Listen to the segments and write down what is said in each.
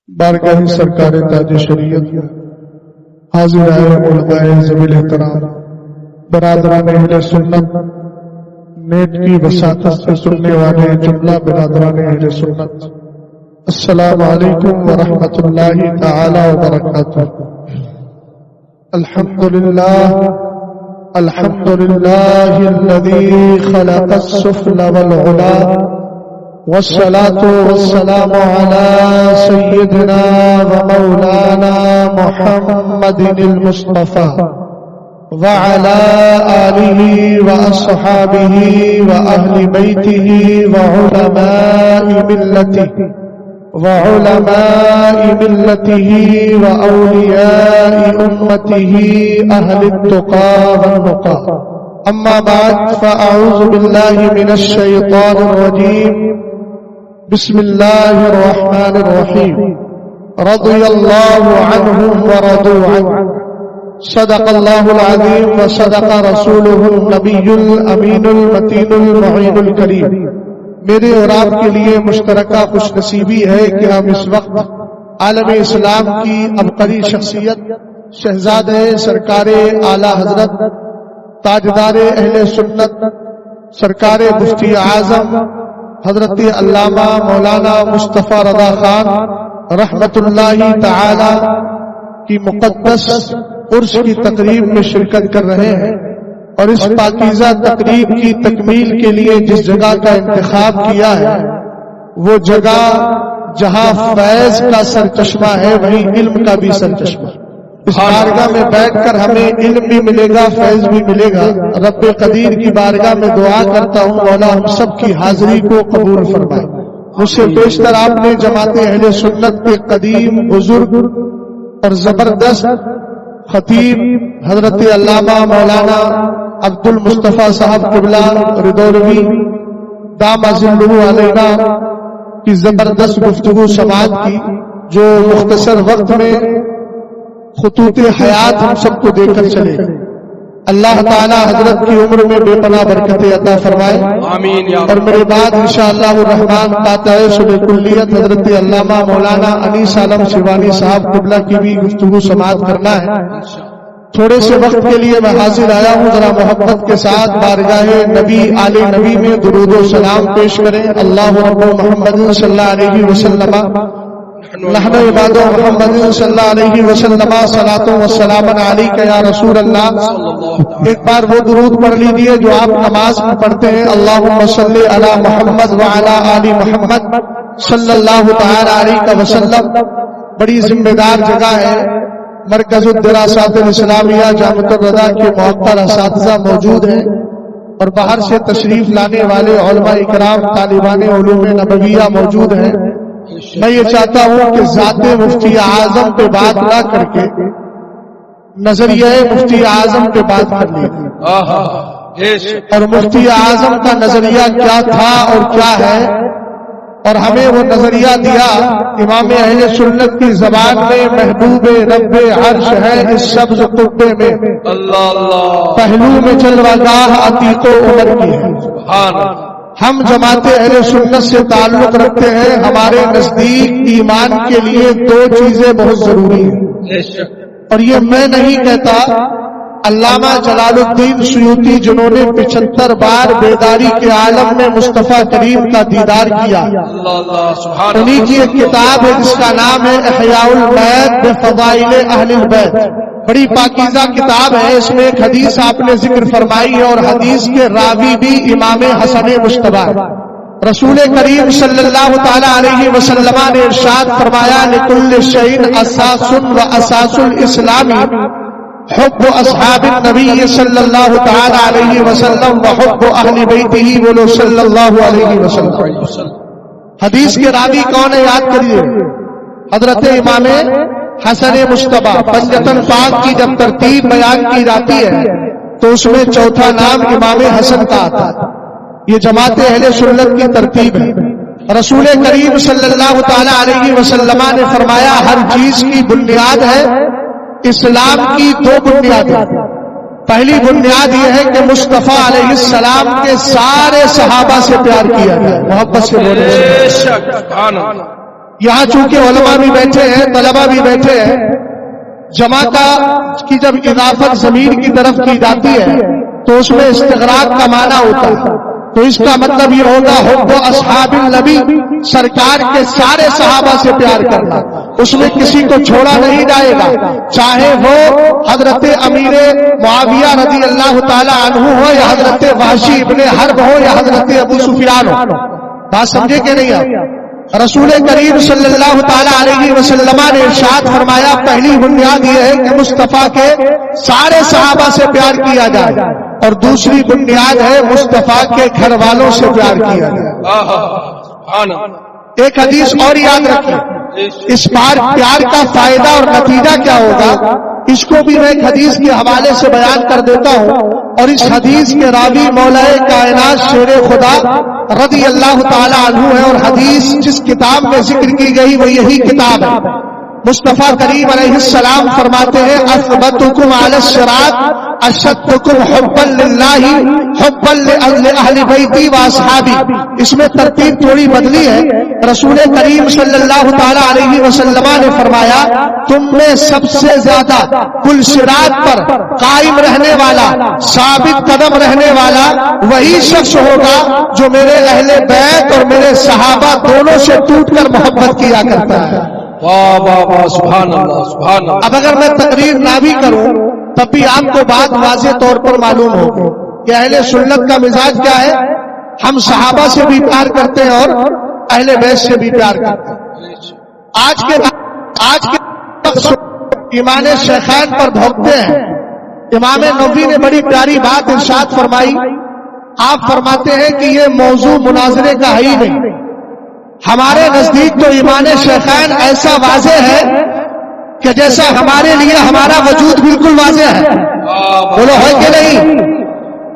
بارگاہ سرکار تاج شریعت حاضر آئے علماء ذوی احترام برادران اہل سنت نیٹ کی وساطت سے سننے والے جملہ برادران اہل سنت، السلام علیکم ورحمۃ اللہ تعالی وبرکاتہ۔ الحمد للہ الذی خلق السفل والعلا والصلاة والسلام على سيدنا ومولانا محمد المصطفى وعلى آله وأصحابه وأهل بيته وعلماء ملته وأولياء أمته أهل التقى والنقى، أما بعد فأعوذ بالله من الشيطان الرجيم، بسم الله الرحمن الرحيم، رضي الله عنهم ورضوا عنه، صدق الله العظيم وصدق رسوله النبي الأمين المتين المعين الكريم۔ میرے اور آپ کے لیے مشترکہ خوش نصیبی ہے کہ ہم اس وقت عالم اسلام کی عبقری شخصیت شہزادہ سرکار اعلی حضرت تاجدار اہل سنت سرکار مفتی اعظم حضرت علامہ مولانا مصطفیٰ رضا خان رحمت اللہ تعالی کی مقدس عرس کی تقریب میں شرکت کر رہے ہیں، اور اس پاکیزہ تقریب کی تکمیل کے لیے جس جگہ کا انتخاب کیا ہے وہ جگہ جہاں فیض کا سرچشمہ ہے وہیں علم کا بھی سرچشمہ۔ اس بارگاہ میں بیٹھ کر ہمیں علم بھی ملے گا، فیض بھی ملے گا۔ رب قدیر کی بارگاہ میں دعا کرتا ہوں مولا ہم سب کی حاضری کو قبول فرمائے۔ مجھ سے بیشتر آپ نے جماعت اہل سنت کے قدیم بزرگ اور زبردست خطیب حضرت علامہ مولانا عبد المصطفیٰ صاحب قبلہ ردولوی دام ظلہ علینا کی زبردست گفتگو سماعت کی، جو مختصر وقت میں خطوط حیات ہم سب کو دے کر چلے۔ اللہ تعالی حضرت کی عمر میں بے پناہ برکتیں عطا فرمائے، آمین۔ اور میرے بعد انشاءاللہ الرحمن قاطع شبہ کلیت حضرت علامہ مولانا انیس عالم شیوانی صاحب قبلہ کی بھی گفتگو سماعت کرنا ہے۔ تھوڑے سے وقت کے لیے میں حاضر آیا ہوں، ذرا محبت کے ساتھ بارگاہ نبی آل نبی میں درود و سلام پیش کریں۔ اللہ رب محمد صلی اللہ علیہ وسلم نحن عباد محمد صلی اللہ علیہ وسلم صلاۃ و سلام علیک یا رسول اللہ۔ ایک بار وہ درود پڑھ لیجیے جو آپ نماز میں پڑھتے ہیں، اللہم صلی علی محمد وعلی آل محمد صلی اللہ تعالی علیہ وسلم۔ بڑی ذمہ دار جگہ ہے، مرکز الدراسات الاسلامیہ جامعۃ الرضا کے معطر اساتذہ موجود ہیں، اور باہر سے تشریف لانے والے علماء اکرام طالبان علوم نبویہ موجود ہیں۔ میں یہ چاہتا ہوں کہ ذات مفتی اعظم پہ بات نہ کر کے نظریہ مفتی اعظم پہ بات کر لیجیے، اور مفتی اعظم کا نظریہ کیا تھا اور کیا ہے، اور ہمیں وہ نظریہ دیا امام اہل سنت کی زبان میں، محبوب رب عرش ہے اس سبز قبے میں، پہلو میں جلوہ عتیق و عمر کی ہے۔ ہم جماعت اہل سنت سے تعلق رکھتے ہیں، ہمارے نزدیک ایمان کے لیے دو چیزیں بہت ضروری ہیں، اور یہ میں نہیں کہتا، علامہ جلال الدین سیوطی جنہوں نے 75 بار بیداری کے عالم میں مصطفیٰ کریم کا دیدار کیا، انہی کی ایک کتاب ہے جس کا نام ہے احیاء البیت بفضائل اہل البیت۔ بڑی پاکیزہ کتاب ہے، اس میں ایک حدیث آپ نے ذکر فرمائی ہے، اور حدیث کے راوی بھی امام حسن مجتبی۔ رسول کریم صلی اللہ تعالی علیہ وسلم نے ارشاد فرمایا، لکل شیء اساس و اساس الاسلام حب اصحاب النبی صلی اللہ تعالی علیہ وسلم وحب اہل بیتہ بولو صلی اللہ علیہ وسلم۔ حدیث کے راوی کون ہے یاد کریے، حضرت امام حسن مجتبی۔ پنجتن پاک کی جب ترتیب بیان کی جاتی ہے تو اس میں چوتھا نام امام حسن کا آتا ہے، یہ جماعت اہل سنت کی ترتیب ہے۔ رسول کریم صلی اللہ تعالی علیہ وسلم نے فرمایا ہر چیز کی بنیاد ہے، اسلام کی دو بنیادیں۔ پہلی بنیاد یہ ہے کہ مصطفیٰ علیہ السلام کے سارے صحابہ سے پیار کیا گیا، محبت سے بولے۔ یہاں چونکہ علماء بھی بیٹھے ہیں، طلبہ بھی بیٹھے ہیں، جمع کی جب اضافت ضمیر کی طرف کی جاتی ہے تو اس میں استغراق کا معنی ہوتا ہے، تو اس کا مطلب یہ ہوگا حب اصحاب النبی، سرکار کے سارے صحابہ سے پیار کرنا، اس میں کسی کو چھوڑا نہیں جائے گا، چاہے وہ حضرت امیر معاویہ رضی اللہ تعالی عنہ ہو یا حضرت وحشی ابن حرب ہو یا حضرت ابو سفیان ہو۔ بات سمجھے کہ نہیں آپ؟ رسول کریم صلی اللہ تعالی علیہ وسلم نے ارشاد فرمایا پہلی بنیاد یہ ہے کہ مصطفیٰ کے سارے صحابہ سے پیار کیا جائے، اور دوسری بنیاد ہے مصطفیٰ کے گھر والوں سے پیار کیا جائے۔ ایک حدیث اور یاد رکھیں، اس بار پیار کا فائدہ اور نتیجہ کیا ہوگا اس کو بھی میں ایک حدیث کے حوالے سے بیان کر دیتا ہوں، اور اس حدیث کے راوی مولا کائنات شیر خدا رضی اللہ تعالی عنہ ہے، اور حدیث جس کتاب میں ذکر کی گئی وہ یہی کتاب ہے۔ مصطفیٰ کریم علیہ السلام فرماتے ہیں اثبتکم علی الصراط اشدکم حبا للہ حبا لأہل بیتی و اصحابی۔ اس میں ترتیب تھوڑی بدلی ہے، رسول کریم صلی اللہ تعالی علیہ وسلم نے فرمایا تم میں سب سے زیادہ کل صراط پر قائم رہنے والا، ثابت قدم رہنے والا وہی شخص ہوگا جو میرے اہل بیت اور میرے صحابہ دونوں سے ٹوٹ کر محبت کیا کرتا ہے۔ واہ واہ واہ، سبحان اللہ سبحان اللہ۔ اب اگر میں تقریر نہ بھی کروں تب بھی آپ کو بات واضح طور پر معلوم ہوگی کہ اہل سنت کا مزاج کیا ہے، ہم صحابہ سے بھی پیار کرتے ہیں اور اہل بیت سے بھی پیار کرتے ہیں۔ آج کے ایمان شیخین پر بھوکتے ہیں۔ امام نووی نے بڑی پیاری بات ارشاد فرمائی، آپ فرماتے ہیں کہ یہ موضوع مناظرے کا ہی نہیں، ہمارے نزدیک تو ایمان شیخین ایسا واضح ہے کہ جیسا ہمارے لیے ہمارا وجود بالکل واضح ہے۔ بولو ہے کہ نہیں؟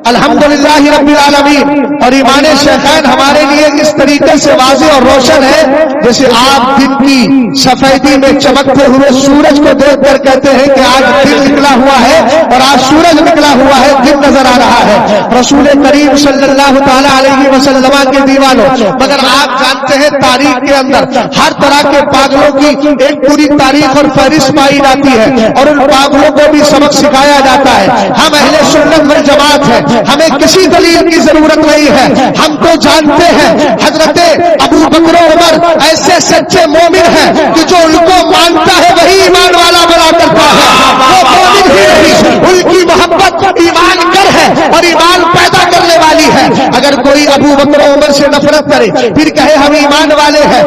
الحمدللہ رب العالمین۔ اور ایمان شیخین ہمارے لیے اس طریقے سے واضح اور روشن ہے جیسے آپ دن کی سفیدی میں چمکتے ہوئے سورج کو دیکھ کر کہتے ہیں کہ آج دن نکلا ہوا ہے اور آج سورج نکلا ہوا ہے، دن نظر آ رہا ہے۔ رسول کریم صلی اللہ تعالی علیہ وسلم کے دیوانوں، مگر آپ جانتے ہیں تاریخ کے اندر ہر طرح کے پاگلوں کی ایک پوری تاریخ اور فہرست پائی جاتی ہے، اور ان پاگلوں کو بھی سبق سکھایا جاتا ہے۔ ہم اہل سنت والجماعت ہیں، ہمیں کسی دلیل کی ضرورت نہیں ہے، ہم تو جانتے ہیں حضرت ابو بکر و عمر ایسے سچے مومن ہیں کہ جو ان کو مانتا ہے وہی ایمان والا بنا کرتا ہے، وہ مومن ہی نہیں، ان کی محبت ایمان گر ہے اور ایمان پیدا کرنے والی ہے۔ اگر کوئی ابو بکر و عمر سے نفرت کرے پھر کہے ہم ایمان والے ہیں،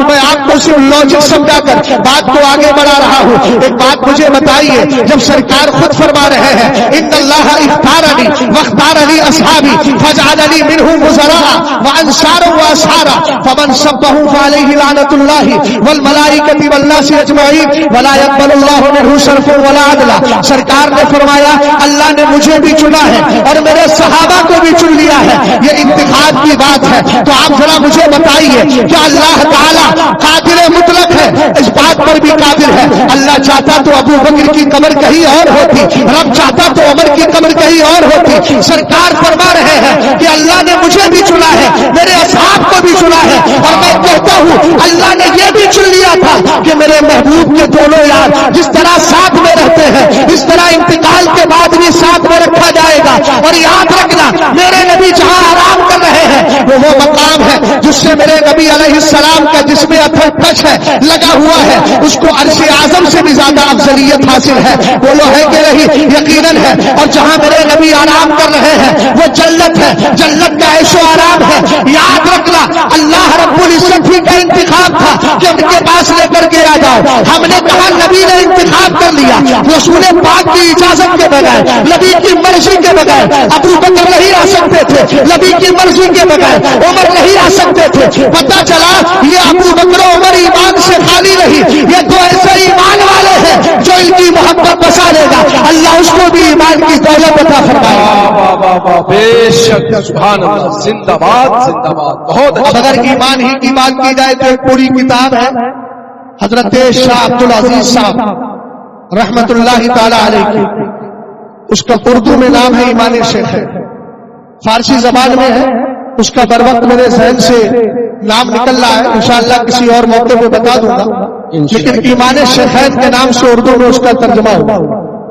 میں آپ کو صرف لاجک سمجھا کر بات کو آگے بڑھا رہا ہوں۔ ایک بات مجھے بتائیے، جب سرکار خود فرما رہے ہیں ان اللہ اختارنی واختارنی اصحابی فجعلنی منهم وزراء وانصارا واسحارا فمن سبهم فعليه لعنة الله والملائکۃ والناس اجمعین ولا يقبل الله منه صرفا ولا عدلا۔ سرکار نے فرمایا اللہ نے مجھے بھی چنا ہے اور میرے صحابہ کو بھی چن لیا ہے، یہ انتخاب کی بات ہے۔ تو آپ ذرا مجھے بتائیے کیا اللہ تعالی قادر مطلق ہے؟ اس بات پر بھی قادر ہے۔ اللہ چاہتا تو ابو بکر کی قبر کہیں اور ہوتی، رب چاہتا تو عمر کی قبر کہیں اور ہوتی۔ سرکار فرما رہے ہیں کہ اللہ نے مجھے بھی چنا ہے، میرے اصحاب کو بھی چنا ہے، اور میں کہتا ہوں اللہ نے یہ بھی چن لیا تھا کہ میرے محبوب کے دونوں یار جس طرح ساتھ میں رہتے ہیں اس طرح انتقال کے بعد بھی ساتھ میں رکھا جائے گا۔ اور یاد رکھنا میرے نبی جہاں آرام کر رہے ہیں وہ مقام ہے جس سے میرے نبی علیہ السلام کا جسم اتھر ٹچ ہے لگا ہوا ہے، اس کو عرش اعظم سے بھی زیادہ افضلیت حاصل ہے۔ بولو ہے کہ نہیں؟ یقیناً ہے۔ اور جہاں میرے نبی آرام کر رہے ہیں وہ جنت ہے، جنت کا عیش و آرام ہے۔ یاد رکھنا اللہ رب العزت ہی کا انتخاب تھا کہ ان کے پاس لے کر کے آ جاؤ، ہم نے کہا نبی نے انتخاب کر لیا، رسول پاک کی اجازت کے بغیر، نبی کی مرضی کے بغیر ابو بکر نہیں آ سکتے تھے، نبی کی مرضی کے بغیر عمر نہیں آ سکتے تھے۔ پتہ چلا یہ ابو بکر و عمر ایمان سے خالی نہیں، یہ تو ایسے ایمان والے ہیں جو ان کی محبت بسا لے گا، اللہ اس کو بھی ایمان کی دولت عطا فرمائے۔ بے شک سبحان اللہ، زندہ باد زندہ باد، بہت اب اگر ایمان ہی کی بات کی جائے تو ایک پوری کتاب ہے حضرت شاہ عبد العزیز صاحب رحمت اللہ تعالی علیہ کی، اس کا اردو میں نام ہے ایمان شیخ ہے، فارسی زبان میں ہے اس کا بر وقت میرے ذہن سے نام نکل رہا ہے، انشاءاللہ کسی اور موقع پہ بتا دوں گا، لیکن ایمان شیخین کے نام سے اردو میں اس کا ترجمہ ہوا،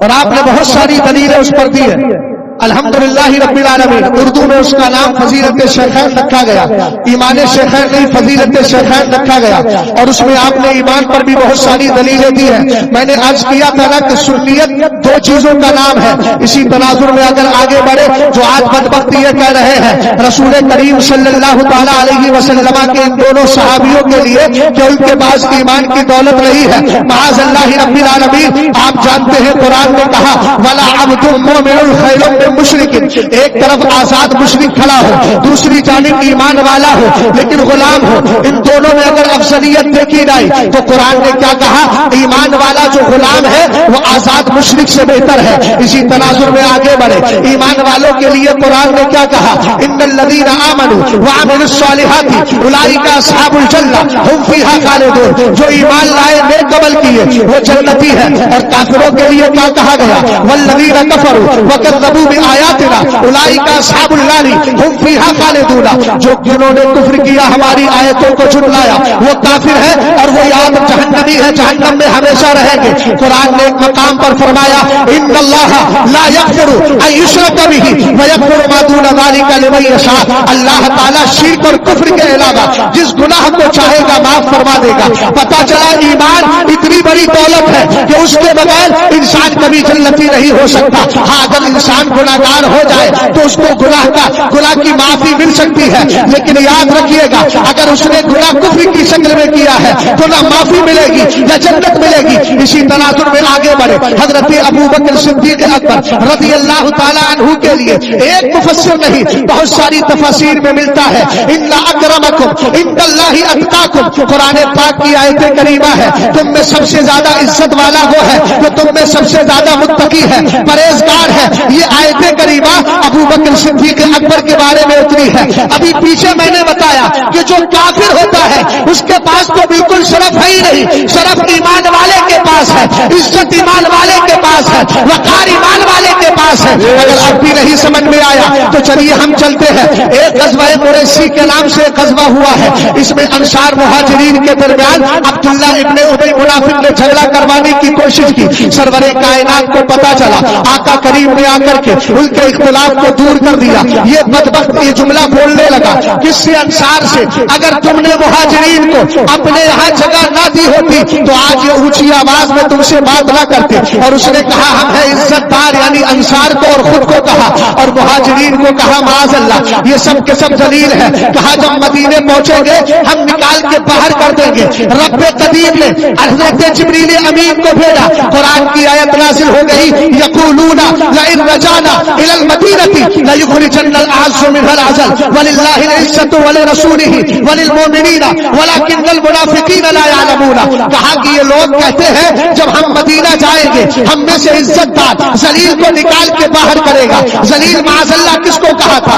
اور آپ نے بہت ساری دلیلیں اس پر دی ہے۔ الحمدللہ رب العالمین، اردو میں اس کا نام فضیلت شیخین رکھا گیا، ایمان شیخین نہیں فضیلت شیخین رکھا گیا، اور اس میں آپ نے ایمان پر بھی بہت ساری دلیلیں دی ہیں۔ میں نے عرض کیا تھا نا کہ سنیت دو چیزوں کا نام ہے، اسی تناظر میں اگر آگے بڑھے جو آج بدبخت یہ کہہ رہے ہیں رسول کریم صلی اللہ تعالی علیہ وسلم کے ان دونوں صحابیوں کے لیے کہ ان کے پاس ایمان کی دولت نہیں ہے، معاذ اللہ رب العالمین۔ آپ جانتے ہیں قرآن نے کہا ولا عبد مؤمن خیر مشرک، ایک طرف آزاد مشرک کھڑا ہو، دوسری جانب ایمان والا ہو لیکن غلام ہو، ان دونوں میں اگر افضلیت دیکھی جائے تو قرآن نے کیا کہا؟ ایمان والا جو غلام ہے وہ آزاد مشرک سے بہتر ہے۔ اسی تناظر میں آگے بڑھے، ایمان والوں کے لیے قرآن نے کیا کہا؟ ان الذین آمنوا وعملوا الصالحات اولئک اصحاب الجنہ هم فیہا خالدون، جو ایمان لائے نیک عمل کیے وہ جنتی ہے۔ اور کافروں کے لیے کیا کہا گیا؟ والذین کفروا وکذبوا آیاتنا اولئک اصحاب النار هم فیہا خالدون، جو جنہوں نے کفر کیا ہماری آیتوں کو جھٹلایا وہ کافر ہے اور وہ یاد جہنمی ہے، جہنم میں ہمیشہ رہیں گے۔ قرآن نے ایک مقام پر فرمایا ان اللہ لا یغفر ان یشرک به ویغفر ما دون ذلک لمن یشاء، اللہ تعالیٰ شرک اور کفر کے علاوہ جس گناہ کو چاہے گا معاف فرما دے گا۔ پتہ چلا ایمان اتنی بڑی دولت ہے کہ اس کے بغیر انسان کبھی جنتی نہیں ہو سکتا۔ ہاں اگر انسان گناہگار ہو جائے تو اس کو گناہ کی معافی مل سکتی ہے، لیکن یاد رکھیے گا اگر اس نے گناہ کفر کی شکل میں کیا ہے تو نہ معافی ملے گی نہ جنت ملے گی۔ اسی تناظر میں آگے بڑھے، حضرت ابو بکر صدیق اکبر رضی اللہ تعالی عنہ کے لیے ایک مفسر نہیں بہت ساری تفاسیر میں ملتا ہے ان اکرمکم عند اللہ اتقاکم، قرآن پاک کی آیت کریمہ ہے تم میں سب سے زیادہ عزت والا وہ ہے جو تم میں سب سے زیادہ متقی ہے، پرہیزگار ہے۔ یہ آیت کریمہ ابو بکر صدیق اکبر کے بارے میں اتری ہے۔ ابھی پیچھے میں نے بتایا کہ جو کافر ہوتا ہے اس کے پاس تو بالکل شرف ہے ہی نہیں، شرف ایمان والے کے پاس ہے، عزت ایمان والے کے پاس ہے، وقار ایمان والے کے پاس ہے۔ اگر اب بھی نہیں سمجھ میں آیا تو چلیے ہم چلتے ہیں۔ ایک غزوہ قریشی کے نام سے غزوہ ہوا ہے، اس میں انصار مہاجرین کے درمیان عبداللہ ابن ابی منافق نے جھگڑا کروانے کی کوشش کی۔ سرور کائنات کو پتا چلا، آقا کریم نے آ کر کے ان کے اختلاف کو دور کر دیا۔ یہ بدبخت یہ جملہ بولنے لگا کس سے؟ انصار سے، اگر تم نے مہاجرین کو اپنے یہاں جگہ نہ دی ہوتی تو آج یہ اونچی آواز میں تم سے بات نہ کرتے۔ اور اس نے کہا ہم ہیں عزت دار، یعنی انصار کو اور خود کو کہا، اور مہاجرین کو کہا معاذ اللہ یہ سب کے سب ذلیل ہے۔ کہا جب مدینے پہنچیں گے ہم نکال کے باہر کر دیں گے۔ رب قدیر نے حضرت جبریل امین کو بھیجا، قرآن کی آیت نازل ہو گئی یقولون لئن رجعنا الى المدینہ لیخرجن الاعز منها الاذل وللہ العزۃ ولرسولہ وللمؤمنین ولکن المنافقین لا یعلمون۔ کہا کہ یہ لوگ کہتے ہیں جب ہم مدینہ جائیں گے ہم میں سے عزت دار ذلیل کو نکال کے باہر کرے گا۔ ذلیل معاذ اللہ کس کو کہا تھا؟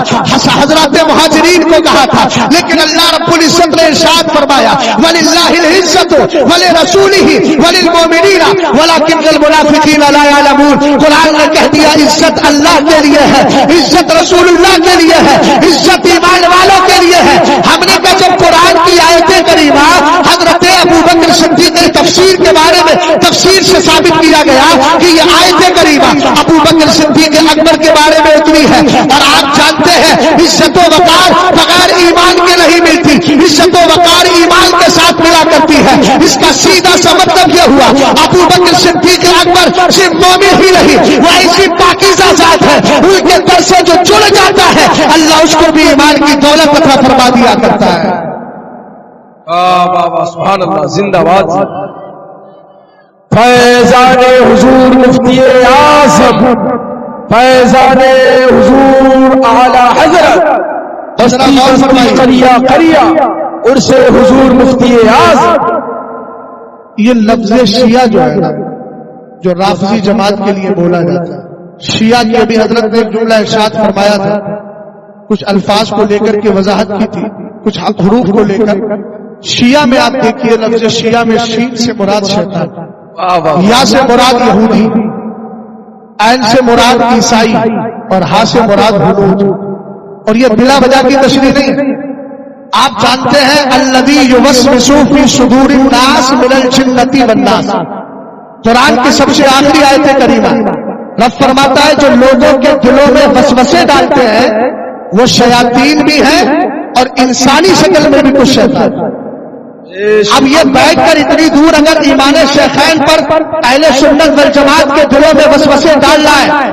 حضرات مہاجرین کو کہا تھا، لیکن اللہ رب العزت نے ارشاد فرمایا وللہ العزۃ ولرسولہ وللمؤمنین ولکن المنافقین لا یعلمون۔ قرآن نے کہہ دیا عزت اللہ کے لیے ہے، عزت رسول اللہ کے لیے ہے، عزت ایمان والوں کے لیے ہے۔ ہم نے کہا جب قرآن کی آیتیں کریمہ حضرت ابو بکر صدیق کی تفسیر کے بارے میں تفسیر سے ثابت کیا گیا کہ یہ آیتیں کریمہ ابو بکر صدیق اکبر کے بارے میں اتری ہے۔ اور آپ جانتے ہیں عزت و وقار بغیر ایمان کے نہیں ملتی، عزت و وقار ایمان کے ساتھ ملا کرتی ہے۔ اس کا سیدھا سا مطلب یہ ہوا ابو بکر صدیق اکبر صرف مومن ہی نہیں وہ ایسی پاکیزہ ذات ہے، ان کے در سے جو جڑ جاتا ہے اللہ اس کو بھی ایمان کی دولت عطا فرما دیا کرتا ہے۔ سبحان اللہ، زندہ باد۔ فیضان حضور مفتی اعظم، فیضان حضور اعلی حضرت قریہ عرس حضور مفتی اعظم۔ یہ لفظ شیعہ جو ہے نا جو رافضی جماعت کے لیے بولا جاتا ہے، شیعہ کی ابھی حضرت نے ایک جملہ ارشاد فرمایا تھا، کچھ الفاظ کو لے کر کے وضاحت کی تھی، کچھ حروف کو لے کر۔ شیعہ میں آپ دیکھیے لفظ شیعہ میں شین سے مراد شیطان، یا سے مراد یہودی، عین سے مراد عیسائی اور ہا سے مراد ہنود۔ اور یہ بلا وجہ کی تشریح نہیں. آپ جانتے ہیں الذی یوسوس فی صدور الناس من الجنۃ والناس، قرآن کی سب سے آخری آیت کریمہ. رب فرماتا ہے جو لوگوں کے دلوں میں وسوسے ڈالتے ہیں وہ شیاطین بھی ہیں اور انسانی شکل میں بھی کچھ شیطان. اب یہ بیٹھ کر اتنی دور اگر ایمان شیخین پر اہل سنت والجماعت کے دلوں میں وسوسے ڈال رہا ہے،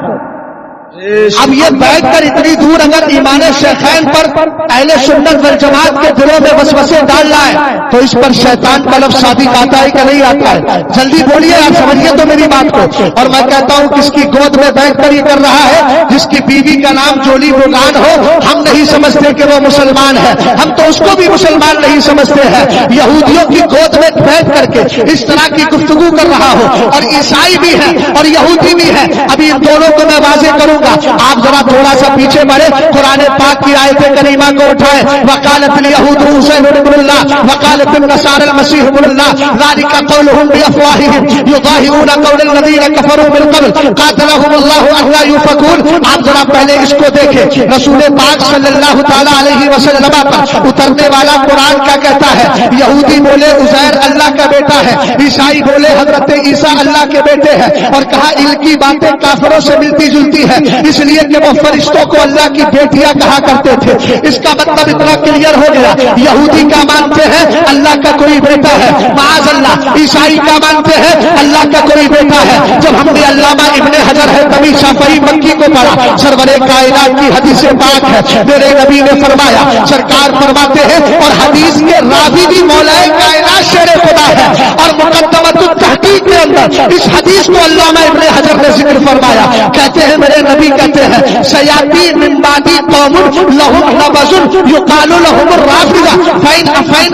اب یہ بیٹھ کر اتنی دور اگر ایمان شیخین پر اہل سنت والجماعت کے دلوں میں وسوسے ڈال رہا ہے تو اس پر شیطان کا لفظ صادق آتا ہے کہ نہیں آتا ہے؟ جلدی بولیے، آپ سمجھیے تو میری بات کو. اور میں کہتا ہوں کس کی گود میں بیٹھ کر یہ کر رہا ہے؟ جس کی بیوی کا نام جولی بوگان ہو. ہم نہیں سمجھتے کہ وہ مسلمان ہے، ہم تو اس کو بھی مسلمان نہیں سمجھتے ہیں. یہودیوں کی گود میں بیٹھ کر کے اس طرح کی گفتگو کر رہا ہو، اور عیسائی بھی ہے اور یہودی بھی ہے. ابھی ان دونوں کو میں واضح کروں گا. آپ ذرا تھوڑا سا پیچھے بڑھے، قرآن پاک کی آیت کریمہ کو اٹھائے. وقالت الیہود عزیر ابن اللہ وقالت النصارى المسیح ابن اللہ ذلك قولهم بافواہہم یضاہرون قول الذین کفروا من قبل قاتلهم اللہ انا یؤفکون. آپ ذرا پہلے اس کو دیکھیں. رسول پاک صلی اللہ تعالی علیہ وسلم پر اترنے والا قرآن کیا کہتا ہے؟ یہودی بولے عزیر اللہ کا بیٹا ہے، عیسائی بولے حضرت عیسیٰ اللہ کے بیٹے ہیں، اور کہا ان کی باتیں کافروں سے ملتی جلتی ہے اس لیے کہ وہ فرشتوں کو اللہ کی بیٹیاں کہا کرتے تھے. اس کا مطلب اتنا کلیئر ہو گیا. یہودی کا مانتے ہیں اللہ کا کوئی بیٹا ہے، معاذ اللہ. عیسائی کا مانتے ہیں اللہ کا کوئی بیٹا ہے. جب ہم نے علامہ ابن حجر ہے کبھی شافعی مکی کو پڑھا، سرور کائنات کی حدیث پاک ہے، میرے نبی نے فرمایا، سرکار فرماتے ہیں اور حدیث کے راوی بھی مولا کائنات شیر خدا ہے، اور مقدمۃ التحقیق کے اندر اس حدیث کو علامہ ابن حجر نے ذکر فرمایا. کہتے ہیں میرے نبی کہتے ہیں سیاتی من بعدی قوم لهم نبذ یقال لهم الرافضہ فإن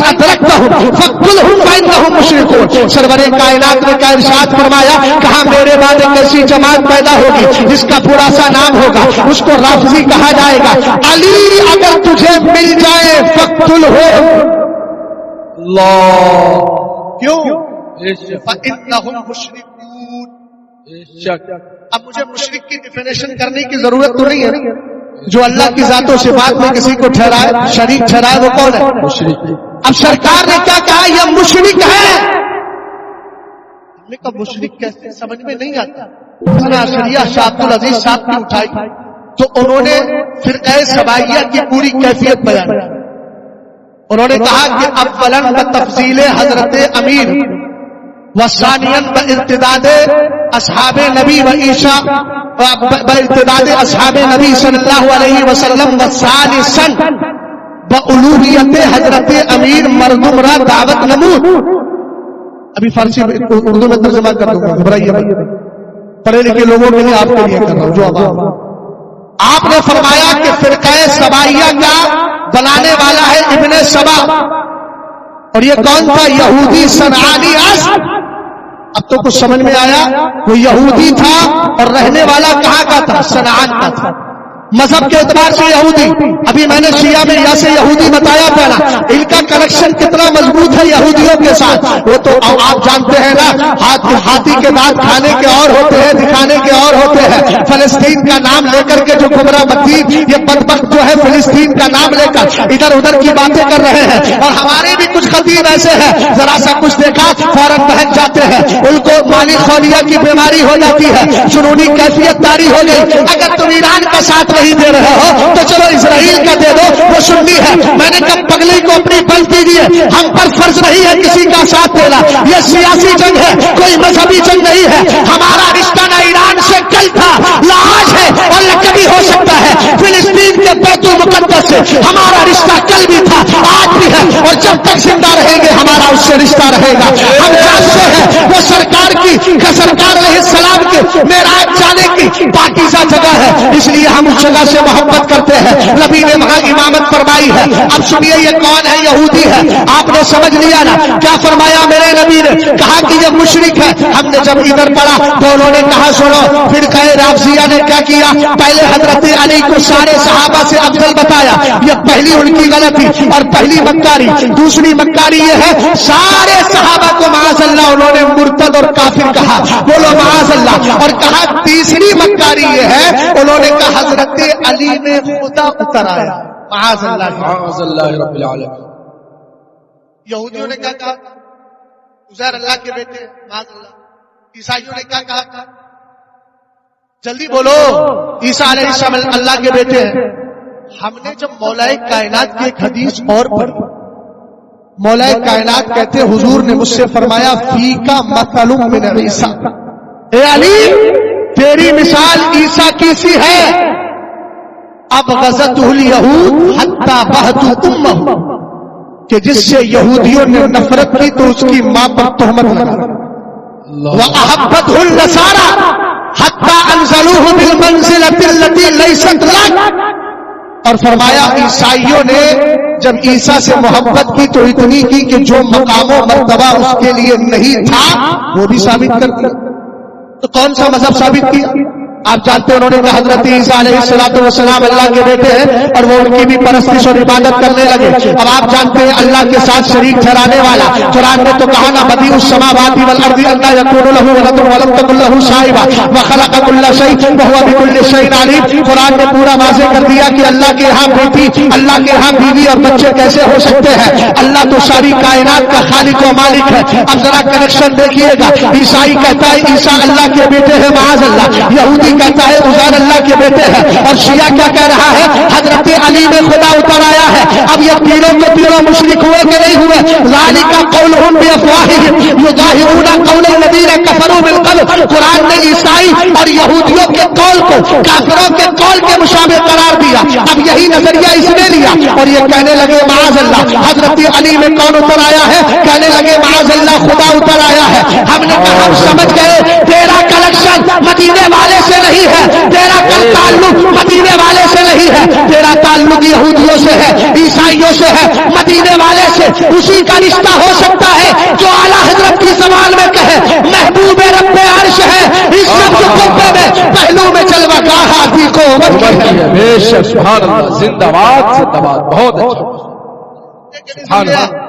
ادرکتهم فاقتلهم فإنهم مشرکون. سرور کائنات نے کا ارشاد فرمایا، کہا میرے بعد ایک ایسی جماعت پیدا ہوگی جس کا پورا سا نام ہوگا، اس کو رافضی کہا جائے گا. علی اگر تجھے مل جائے فاقتلہ. اللہ کیوں؟ فإنهم مشرکون. اب مجھے مشرک کی ڈیفینیشن کرنے کی ضرورت تو نہیں ہے. جو اللہ کی ذات و صفات میں کسی کو ٹھہرائے شریک ٹھہرائے وہ کون ہے؟ مشرک. اب سرکار نے کیا کہا؟ یہ مشرک ہے. ہم نے کہا مشرک کیسے؟ سمجھ میں نہیں آتا. شریعہ شاہ عبد العزیز صاحب کی اٹھائی تو انہوں نے فرقہ سبائیہ کی پوری کیفیت بیان کی. انہوں نے کہا کہ اولاً بتفضیل حضرت امیر وثانیاً بارتداد اصحاب نبی و عیسیٰ بارتداد اصحاب نبی صلی اللہ علیہ وسلم وثالثاً بألوہیت حضرت امیر مردم را دعوت نمود. ابھی فارسی اردو میں ترجمہ کر دوں گا، گھبرائیے پڑھے لکھے لوگوں کے لیے آپ کے لیے کر رہا ہوں. جو آپ نے فرمایا کہ فرقہ سبائیہ کا بنانے والا ہے ابن سبا، اور یہ کون تھا؟ یہودی صنعانی اصل. اب تو کچھ سمجھ میں آیا. وہ یہودی تھا اور رہنے والا کہاں کا تھا؟ صنعان کا تھا. مذہب کے اعتبار سے یہودی. ابھی میں نے شیعہ میں یا سے یہودی بتایا پہلا. ان کا کنیکشن کتنا مضبوط ہے یہودیوں کے ساتھ وہ تو آپ جانتے ہیں نا. ہاتھی کے دانت کھانے کے اور ہوتے ہیں، دکھانے کے اور ہوتے ہیں. فلسطین کا نام لے کر کے جو گمراہ بدی یہ بدبخت جو ہے فلسطین کا نام لے کر ادھر ادھر کی باتیں کر رہے ہیں. اور ہمارے بھی کچھ خطیب ایسے ہیں ذرا سا کچھ دیکھا فوراً بہک جاتے ہیں. ان کو مالی خولیا کی بیماری ہو جاتی ہے، جنونی کیفیت تاری ہو گئی. اگر تم ایران کا ساتھ نہیں دے رہے ہو تو چلو اسرائیل کا دے دو، وہ سنی ہے. میں نے کب پگلی کو اپنی بلتی دیے. ہم پر فرض نہیں ہے کسی کا ساتھ دینا. یہ سیاسی جنگ ہے، کوئی مذہبی جنگ نہیں ہے. ہمارا رشتہ نہ ایران سے کل تھا، نہ آج ہے اور نہ کبھی ہو سکتا ہے. فلسطین کے بیت المقدس سے ہمارا رشتہ کل بھی تھا، آج بھی ہے، اور جب تک زندہ رہیں گے ہمارا اس سے رشتہ رہے گا. ہم جانتے ہیں وہ سرکار علیہ السلام کے معراج جانے کی پاکیزہ جگہ ہے، اس لیے ہم اس جگہ سے محبت کرتے ہیں. نبی نے وہاں امامت فرمائی ہے. اب سنیے یہ کون ہے؟ یہودی ہے. آپ نے سمجھ لیا نا کیا فرمایا میرے نبی نے؟ کہا کہ یہ مشرک ہے. ہم نے جب ادھر پڑھا تو انہوں نے کہا سنو پھر کہے رافضیہ نے کیا کیا؟ پہلے حضرت علی کو سارے صحابہ سے افضل بتایا. یہ پہلی ان کی غلطی اور پہلی مکاری. دوسری مکاری یہ ہے سارے صحابہ کو معاذ اللہ انہوں نے مرتد اور کافر کہا. بولو معاذ اللہ. اور کہا تیسری مکاری یہ ہے انہوں نے کہا حضرت علی میں خدا اتر آیا. معاذ اللہ معاذ اللہ رب العالمین. یہودیوں نے کیا کہا؟ عزیر اللہ کے بیٹے ہیں. معاذ اللہ. عیسائیوں نے کیا کہا؟ جلدی بولو. عیسیٰ علیہ السلام اللہ کے بیٹے ہیں. ہم نے جب مولا کائنات کی ایک حدیث اور پڑھی, مولا کائنات کہتے حضور نے مجھ سے فرمایا فی کا مثل من عیسیٰ, اے علی تیری مثال عیسیٰ کی سی ہے. اب غزتہ الیہود حتی بہتو امہ, کہ جس سے یہودیوں نے نفرت کی تو اس کی ماں پر تہمت لگا. وَأَحَبَّتْهُ النَّصَارَى حَتَّى أَنزَلُوهُ بِالْمَنزِلَةِ الَّتِي لَيْسَتْ لَكَ, اور فرمایا عیسائیوں نے جب عیسیٰ سے محبت کی تو اتنی کی کہ جو مقام و مرتبہ اس کے لیے نہیں تھا وہ بھی ثابت کر دیا. تو کون سا مذہب ثابت کیا؟ آپ جانتے ہیں انہوں نے کہا حضرت عیسیٰ علیہ السلام اللہ کے بیٹے ہیں اور وہ ان کی بھی پرستش اور عبادت کرنے لگے. اب آپ جانتے ہیں اللہ کے ساتھ شریک ٹھہرانے والا, قرآن نے تو کہا نا بدیع السماوات والارض اللہ یکون له ولد ولم تکن له صاحبہ وخلق كل شيء وهو بكل شيء علیم. قرآن نے پورا واضح کر دیا کہ اللہ کے یہاں بیٹی, اللہ کے یہاں بیوی اور بچے کیسے ہو سکتے ہیں. اللہ تو ساری کائنات کا خالق و مالک ہے. اب ذرا کنیکشن دیکھیے گا. عیسائی کہتا ہے عیسیٰ اللہ کے بیٹے ہیں معاذ اللہ, یہودی کہتا ہے عزیر اللہ کے بیٹے ہیں, اور شیعہ کیا کہہ رہا ہے حضرت علی میں خدا اتر آیا ہے. اب یہ تینوں کے تینوں مشرک ہوئے کہ نہیں ہوئے؟ ذالک قولہم بافواہہم یظاہرون قول الذین کفروا من قبل. قرآن نے عیسائی اور یہودیوں کے قول کو کافروں کے قول کے مشابہ قرار دیا. اب یہی نظریہ اس نے لیا اور یہ کہنے لگے معاذ اللہ حضرت علی میں کون اتر آیا ہے؟ کہنے لگے معاذ اللہ خدا اتر آیا ہے. ہم نے کہا ہم سمجھ گئے تیرا کنیکشن مدینے والے سے نہیں ہے, تیرا تعلق مدینے والے سے نہیں ہے, تیرا تعلق یہودیوں سے ہے, عیسائیوں سے ہے, مدینے والے سے. اسی کا رشتہ ہو سکتا ہے جو اعلیٰ حضرت کی زبان میں کہے محبوب رب عرش ہے, اس سب خطبے میں پہلو میں جلوہ گاہ ہاتھی کو بے شک سبحان اللہ. زندہ باد زندہ باد. بہت اچھا سبحان اللہ.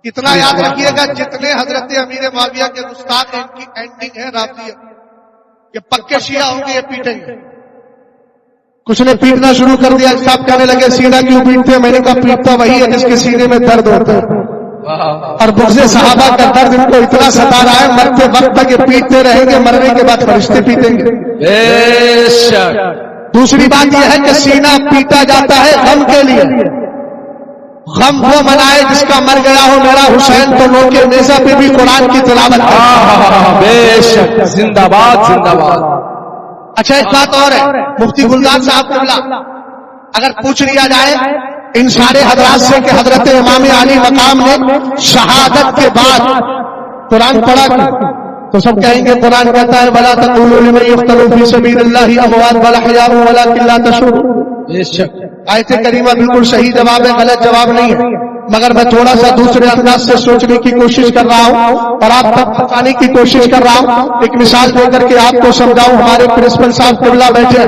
اتنا یاد رکھیے گا جتنے حضرت امیر معاویہ کے گستاخ ہیں ان کی اینڈنگ ہے رافضی, یہ پکے شیعہ ہوں گے, یہ پیٹیں گے. کچھ نے پیٹنا شروع کر دیا. صاحب کہنے لگے سینہ کیوں پیٹتے ہیں؟ میں نے کہا پیٹتا وہی ہے جس کے سینے میں درد ہوتا ہے, اور بغض صحابہ کا درد ان کو اتنا ستا رہا ہے مرتے وقت تک یہ پیٹتے رہیں گے, مرنے کے بعد فرشتے پیٹیں گے. بے شک. دوسری بات یہ ہے کہ سینہ پیٹا جاتا ہے غم کے لیے. غم وہ منائے جس کا مر گیا ہو میرا حسین, تو لوگ کے نیزہ پہ بھی قرآن کی تلاوت. بے شک زندہ باد زندہ باد. اچھا ایک بات اور ہے, مفتی گلزار صاحب قبلہ اگر پوچھ لیا جائے ان سارے حضرات سے کہ حضرت امام علی مقام نے شہادت کے بعد قرآن پڑھا تو سب کہیں گے قرآن کہتا ہے وَلَا تَقُولُوا لِمَن يُقْتَلُ فِي سَبِيلِ اللَّهِ أَمْوَاتٌ بَلْ أَحْيَاءٌ وَلَٰكِن لَّا تَشْعُرُونَ. آیت کریمہ بالکل صحیح جواب ہے, غلط جواب نہیں ہے, مگر میں تھوڑا سا دوسرے انداز سے سوچنے کی کوشش کر رہا ہوں اور آپ تک پہنچانے کی کوشش کر رہا ہوں. ایک مثال دے کر کے آپ کو سمجھاؤں. ہمارے پرنسپل صاحب قبلہ بیٹھے,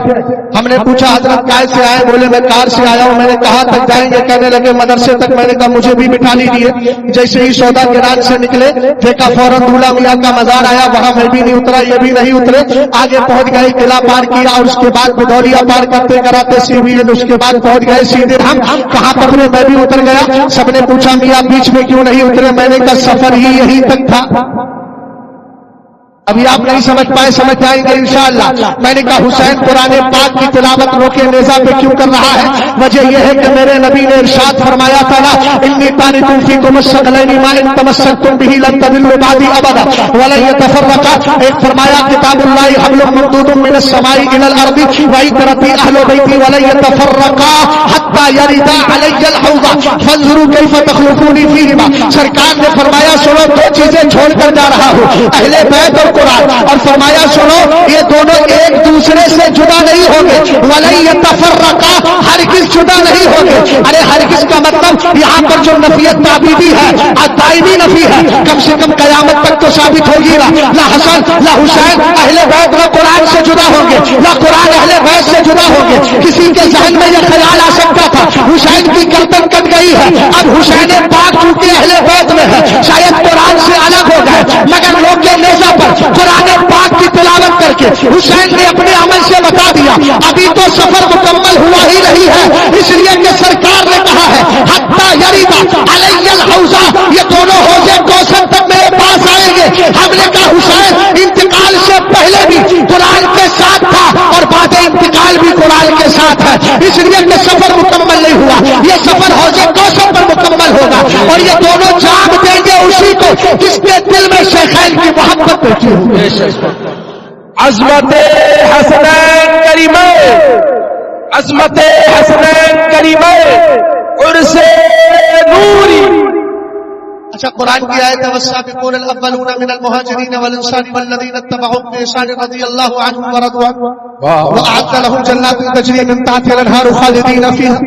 ہم نے پوچھا حضرت کائے سے آئے؟ بولے میں کار سے آیا ہوں. میں نے کہا تک جائیں گے؟ کہنے لگے مدرسے تک. میں نے کہا مجھے بھی بٹھا لیجیے. جیسے ہی سودا گران سے نکلے دیکھا فوراً دولہ میاں کا مزار آیا, وہاں میں بھی نہیں اترا, یہ بھی نہیں اترے. آگے پہنچ گئے, قلعہ پار کیا اور اس کے بعد بدولیا پار کرتے کراتے سیویل, اس کے بعد پہنچ گئے سیدھے ہم کہاں پر. میں بھی اتر گیا. سب نے پوچھا میاں بیچ میں کیوں نہیں اترے؟ میں نے کہا سفر ہی یہیں تک تھا. ابھی آپ نہیں سمجھ پائے, سمجھ جائیں گے انشاءاللہ. میں نے کہا حسین قرآن پاک کی تلاوت روکے نیزہ پہ کیوں کر رہا ہے؟ وجہ یہ ہے کہ میرے نبی نے ارشاد فرمایا تھا نا انی تارک فیکم الثقلین ما ان تمسکتم به لن تضلوا بعدی ابدا ولن يتفرقا. ایک فرمایا کتاب اللہ حبل ممدود من السماء الى الارض وعترتی اہل بیتی ولن يتفرقا حتى يردا علی الحوض فانظروا کیف تخلفونی فیہما. سرکار نے فرمایا سنو دو چیزیں چھوڑ کر جا رہا ہوں, اہل بیت اور قرآن, اور فرمایا سنو یہ دونوں ایک دوسرے سے جدا نہیں ہوں گے. وَلَن يَتَفَرَّقَا, ہرگز جدا نہیں ہوں گے. ارے ہرگز کا مطلب یہاں پر جو نفیت تعبیدی ہے دائمی نفی ہے, کم سے کم قیامت تک تو ثابت ہوگی نا. لا حسن لا حسین اہل بیت نہ قرآن سے جدا ہوں گے, نہ قرآن اہل بیت سے جدا ہوں گے. کسی کے ذہن میں یہ خیال آ سکتا تھا حسین کی گردن کٹ گئی ہے, اب حسین پاک چونکہ اہل بیت میں ہے شاید قرآن سے الگ ہو گئے, مگر لوگ کے نیزہ پر قرآن پاک کی تلاوت کر کے گے. حسین نے اپنے عمل سے بتا دیا ابھی تو سفر مکمل ہوا ہی نہیں ہے، اس لیے کہ سرکار نے کہا ہے حتی یریدا علی الحوضہ، یہ دونوں حوض کوثر تک میرے پاس آئیں گے. ہم نے کہا حسین انتقال سے پہلے بھی قرآن کے ساتھ تھا اور بعد انتقال بھی قرآن کے ساتھ ہے، اس لیے کہ سفر مکمل نہیں ہوا، یہ سفر حوض کوثر پر مکمل ہوگا اور یہ دونوں جام دیں گے اسی کو جس کے دل میں شیخین کی محبت بیٹھی ہوگی. عظمت حسنین کریمین، عظمت حسنین کریمین، عرس نوری. اچھا قرآن کی آیت ہے والسابقون الاولون من المہاجرین والانصار والذین اتبعوهم بإحسان رضی اللہ عنہم ورضوا عنہ وأعد لهم جنات تجری من تحتها الانہار خالدین فیہا.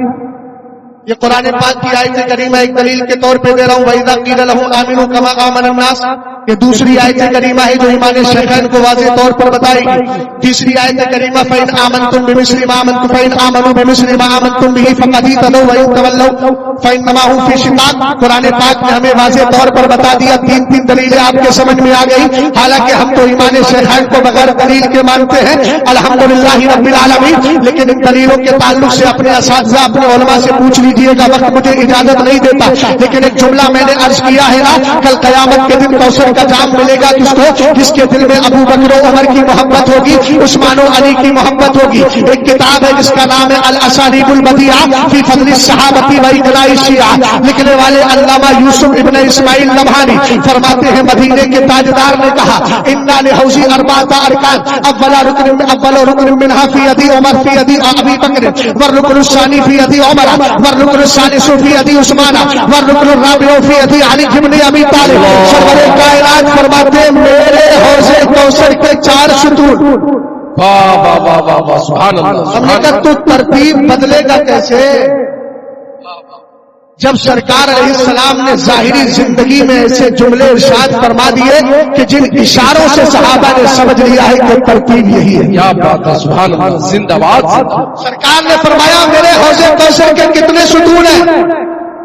یہ قرآن پاک کی آیت کریمہ ایک دلیل کے طور پہ دے رہا ہوں. وَإِذَا قِيلَ لَهُمْ آمِنُوا كَمَا آمَنَ النَّاسُ، یہ دوسری آیت کریمہ ہے جو ایمان شیخین کو واضح طور پر بتائے گی. تیسری آیت کریمہ فَإِنْ آمَنْتُمْ بِمِثْلِ مَا آمَنْتُمْ فَإِنْ آمَنُوا بِمِثْلِ مَا آمَنْتُمْ بِهِ فَقَدِ اهْتَدَوْا وَإِنْ تَوَلَّوْا فَإِنَّمَا هُمْ فِي شِقَاقٍ. قرآن پاک نے ہمیں واضح طور پر بتا دیا. تین دلیلیں آپ کے سمجھ میں آ گئی. حالانکہ ہم تو ایمان شیخین کو بغیر دلیل کے مانتے ہیں الحمدللہ رب العالمین، لیکن ان دلیلوں کے تعلق سے اپنے اساتذہ اپنے علماء سے پوچھ لیجئے گا، وقت مجھے اجازت نہیں دیتا. لیکن ایک جملہ میں نے عرض کیا ہے نا، کل قیامت کے دن کوثر کا جام ملے گا کس کو؟ جس کے دل میں ابو بکر و عمر کی محبت ہوگی، عثمان و علی کی محبت ہوگی. ایک کتاب ہے جس کا نام ہے الاسالیب البدیعہ فی فضل الصحابہ و اقناع الشیعہ، لکھنے والے علامہ یوسف ابن اسماعیل نبہانی فرماتے ہیں مدینے کے تاجدار نے کہا انا لحوضی اربعۃ ارکان، اول رکن منها فی یدی عمر فی یدی ابی بکر والرکن الثانی فی یدی عمر والرکن الثالث فی یدی عثمان والرکن الرابع فی یدی علی بن ابی طالب. سرور کائنات فرماتے ہیں میرے حوض کوثر کے 4 ستون. واہ واہ واہ واہ واہ سبحان اللہ. ہم نے کہا تو ترتیب بدلے گا کیسے؟ جب سرکار علیہ السلام نے ظاہری زندگی میں ایسے جملے ارشاد فرما دیے کہ جن اشاروں سے صحابہ نے سمجھ لیا ہے کہ ترتیب یہی ہے. کیا بات ہے سبحان اللہ. زندہ باد. سرکار نے فرمایا میرے حوض کوثر کے کتنے ستون ہیں؟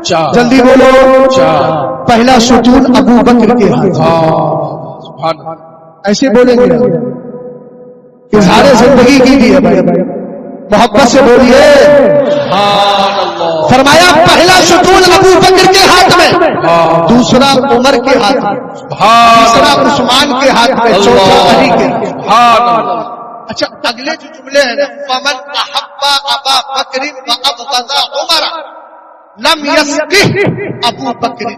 4. جلدی بولو. 4. پہلا ستون ابو بکر کے ہاتھ. سبحان اللہ. ایسے بولیں گے اظہار زندگی کیجیے بھائی، محبت سے بولیے. فرمایا پہلا ستون ابو بکر کے ہاتھ میں، دوسرا عمر کے ہاتھ میں، تیسرا عثمان کے ہاتھ میں، چوتھا علی کے ہاتھ میں. اچھا اگلے جو جملے ہیں نا فمن احب ابا بکر وابغض عمر لم یسقه ابو بکر.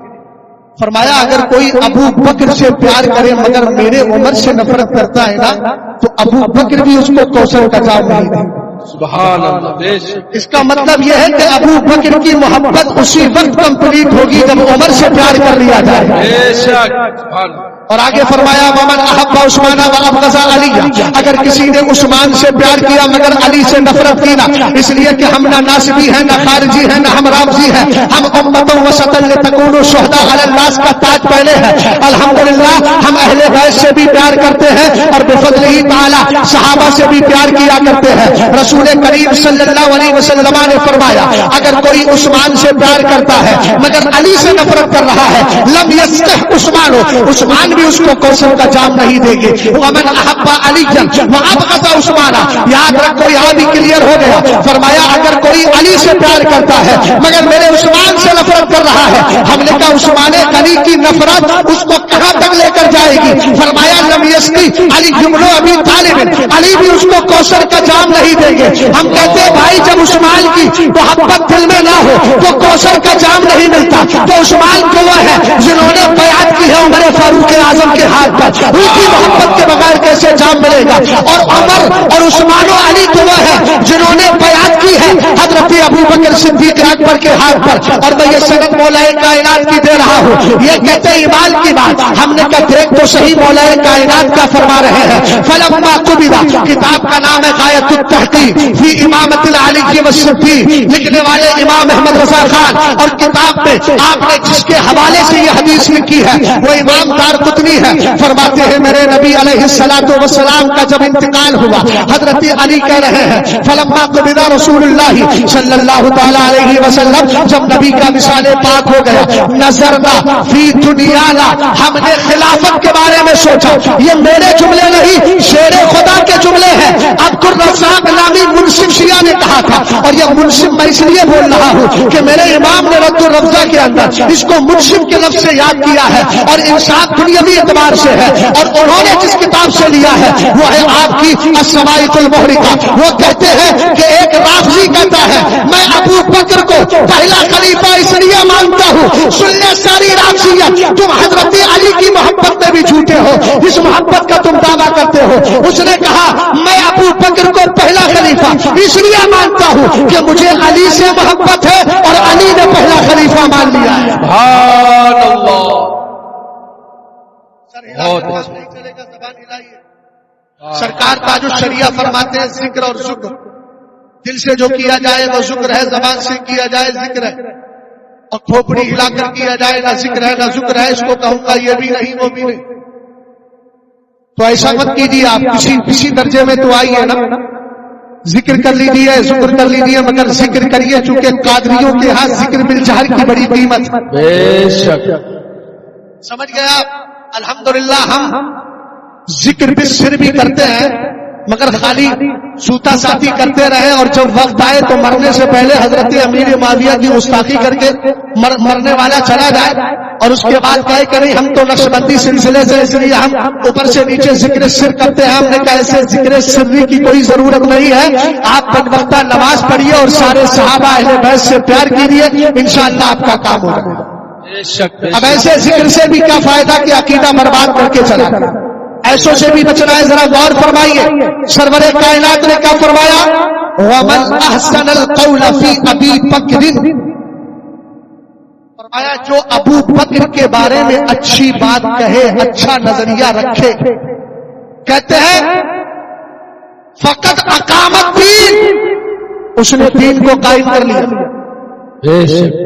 فرمایا اگر کوئی ابو بکر سے پیار کرے مگر میرے عمر سے نفرت کرتا ہے نا تو ابو بکر بھی اس کو کوثر کا جام نہیں دے. سبحان اللہ. اس کا مطلب یہ ہے کہ ابو بکر کی محبت اسی وقت کمپلیٹ ہوگی جب عمر سے پیار کر لیا جائے. بے شک. سبحان اللہ. اور آگے فرمایا ومن احب عثمان وابغض علی، اگر کسی نے عثمان سے پیار کیا مگر علی سے نفرت کی نا، اس لیے کہ ہم نہ ناسبی ہیں نہ خارجی ہیں نہ ہم رافضی ہیں، ہم امت وسطا لتکونوا شہداء علی الناس کا تاج پہنے ہیں. الحمدللہ ہم اہل بیت سے بھی پیار کرتے ہیں اور بفضلہ تعالی صحابہ سے بھی پیار کیا کرتے ہیں. رسول کریم صلی اللہ علیہ وسلم نے فرمایا اگر کوئی عثمان سے پیار کرتا ہے مگر علی سے نفرت کر رہا ہے لم یسقه عثمان بھی اس کو کوثر کا جام نہیں دیں گے. ومن احب علی وابغض عثمان، یاد رکھو یہاں بھی کلیئر ہو گیا. فرمایا اگر کوئی علی سے پیار کرتا ہے مگر میرے عثمان سے نفرت کر رہا ہے، ہم نے کہا عثمان علی کی نفرت اس کو کہاں تک لے کر جائے گی؟ فرمایا لم یسقی علی بن ابی طالب، علی بھی اس کو کوثر کا جام نہیں دیں گے. ہم کہتے ہیں بھائی جب عثمان کی محبت دل میں نہ ہو تو کوثر کا جام نہیں ملتا. تو عثمان کو وہ ہے جنہوں نے بیعت کی ہے عمر فاروق اعظم کے ہاتھ پر، ان کی محبت کے بغیر کیسے جام ملے گا؟ اور عمر اور عثمان و علی تو وہ ہے جنہوں نے بیعت کی ہے حضرت ابو بکر صدیق اکبر کے ہاتھ پر. اور میں یہ سند مولا کائنات کی دے رہا ہوں، یہ کہتے ایمان کی بات. ہم نے کہا دیکھ تو صحیح مولا کائنات کا فرما رہے ہیں. فلما قبض، کتاب کا نام ہے غایت التحقیق فی امامت العلی والصدیق، لکھنے والے امام احمد رضا خان. اور کتاب میں آپ نے جس کے حوالے سے یہ حدیث لکھی ہے وہ امام دارقطنی ہے. فرماتے ہیں میرے نبی علیہ الصلوۃ والسلام کا جب انتقال ہوا، حضرت علی کہہ رہے ہیں فلما قبض رسول اللہ صلی اللہ تعالی علیہ وسلم، جب نبی کا وصال پاک ہو گیا، نظرنا فی دنیانا، ہم نے خلافت کے بارے میں سوچا. یہ میرے جملے نہیں، شیر خدا کے جملے ہیں. عبد الرزاق نامی منصف شیعہ نے کہا تھا، اور یہ منصف میں اس لیے بول رہا ہوں کہ میرے امام نے رد الرفضہ کے اندر اس کو منصف کے لفظ سے یاد کیا ہے، اور انصاف دنیاوی اعتبار سے ہے. اور انہوں نے جس کتاب سے لیا ہے وہ ہے آپ کی الصواعق المحرقہ. وہ کہتے ہیں کہ ایک رافضی کہتا ہے میں ابو بکر کو پہلا خلیفہ اس لیے مانتا ہوں. سن لے ساری رافضیت، تم حضرت علی کی محبت میں بھی جھوٹے ہو، اس محبت کا تم دعویٰ کرتے ہو. اس نے کہا میں ابو بکر کو پہلا خلیفہ اس لیے مانتا ہوں کہ مجھے علی سے محبت ہے، اور علی نے پہلا خلیفہ مان لیا ہے. سبحان اللہ. سرکار تاج الشریعہ فرماتے ہیں ذکر اور شکر دل سے جو کیا جائے وہ شکر ہے، زبان سے کیا جائے ذکر ہے، اور کھوپڑی ہلا کر کیا جائے نہ ذکر ہے نہ شکر ہے. اس کو کہوں گا یہ بھی نہیں وہ بھی نہیں. تو ایسا مت کیجیے، آپ کسی درجے میں تو آئیے نا. ذکر کر لیجیے، شکر کر لیجیے، مگر ذکر کریے، چونکہ قادریوں کے ہاتھ ذکر بالجہر کی بڑی قیمت. بے شک. سمجھ گئے آپ؟ الحمدللہ ہم ذکر بالسر بھی کرتے ہیں، مگر خالی سوتا ساتھی کرتے رہے، اور جب وقت آئے تو مرنے سے پہلے حضرت امیر معاویہ کی گستاخی کر کے مرنے والا چلا جائے، اور اس کے بعد کہے کہ نہیں ہم تو نقشبندی سلسلے سے اس لیے ہم اوپر سے نیچے ذکر سر کرتے ہیں. ہم نے کہا ایسے ذکر سری کی کوئی ضرورت نہیں ہے. آپ بدبختہ نماز پڑھیے اور سارے صحابہ اہل بیت سے پیار کیجیے، انشاءاللہ آپ کا کام ہو جائے گا. بے شک. اب ایسے ذکر سے بھی کیا فائدہ کہ عقیدہ برباد کر کے چلا. ایسوں سے بھی بچنا ہے. ذرا غور فرمائیے، سرور کائنات نے کیا فرمایا؟ وَمَنْ أَحْسَنَ الْقَوْلَ فِي أَبِي بَكْرٍ. فرمایا جو ابو بکر کے بارے میں اچھی بات کہے، اچھا نظریہ رکھے، کہتے ہیں فقط اقامت دین، اس نے دین کو قائم کر لیا.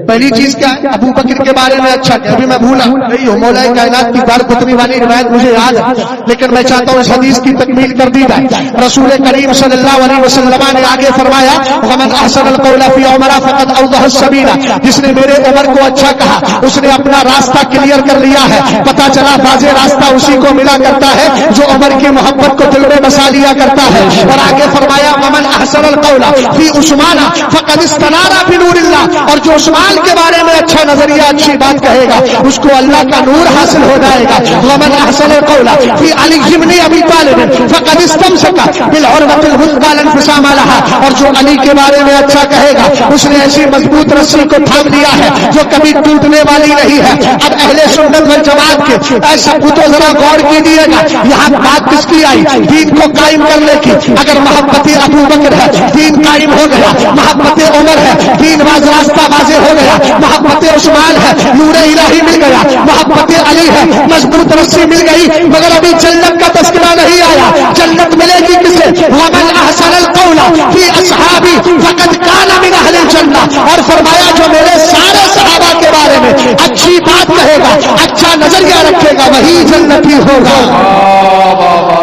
پہلی چیز کیا ہے؟ ابو بکر کے بارے میں اچھا کیا. ابھی میں بھولا نہیں ہوں، مولا کائنات کی دار قطنی والی روایت مجھے یاد ہے، لیکن میں چاہتا ہوں اس حدیث کی تکمیل کر دی جائے. رسول کریم صلی اللہ علیہ وسلم نے آگے فرمایا ومن احسن القول فی عمر فقد اوضح السبیل. جس نے میرے عمر کو اچھا کہا اس نے اپنا راستہ کلیئر کر لیا ہے. پتا چلا واضح راستہ اسی کو ملا کرتا ہے جو عمر کی محبت کو دل میں بسا لیا کرتا ہے. اور آگے فرمایا ومن احسن القول فی عثمان فقد استنار بنور اللہ. اور جو عثمان کے بارے میں اچھا نظریہ، اچھی بات کہے گا اس کو اللہ کا نور حاصل ہو جائے گا. ومن احسن القول فی علی بن ابی طالب فقد استمسک بالعروۃ الوثقی لا انفصام لها. اور جو علی کے بارے میں اچھا کہے گا اس نے ایسی مضبوط رسی کو تھام لیا ہے جو کبھی ٹوٹنے والی نہیں ہے. اب اہل سنت والجماعت کے ایسا تو ذرا غور کیجیے گا، یہاں بات کس کی آئی؟ دین کو قائم کرنے کی. اگر محبت ابو بکر ہے دین قائم ہو گیا، محبت عمر ہے دین راستہ واضح ہو گیا، محبت عثمان ہے نور الہی مل گیا، محبت علی ہے مضبوط رسی مل گئی. مگر ابھی جنت کا تذکرہ نہیں آیا. جنت ملے گی کسے؟ ومن احسن القول فی اصحابی فقد کان من اہل الجنہ. اور فرمایا جو میرے سارے صحابہ کے بارے میں اچھی بات کہے گا، اچھا نظریہ رکھے گا، وہی جنتی ہوگا.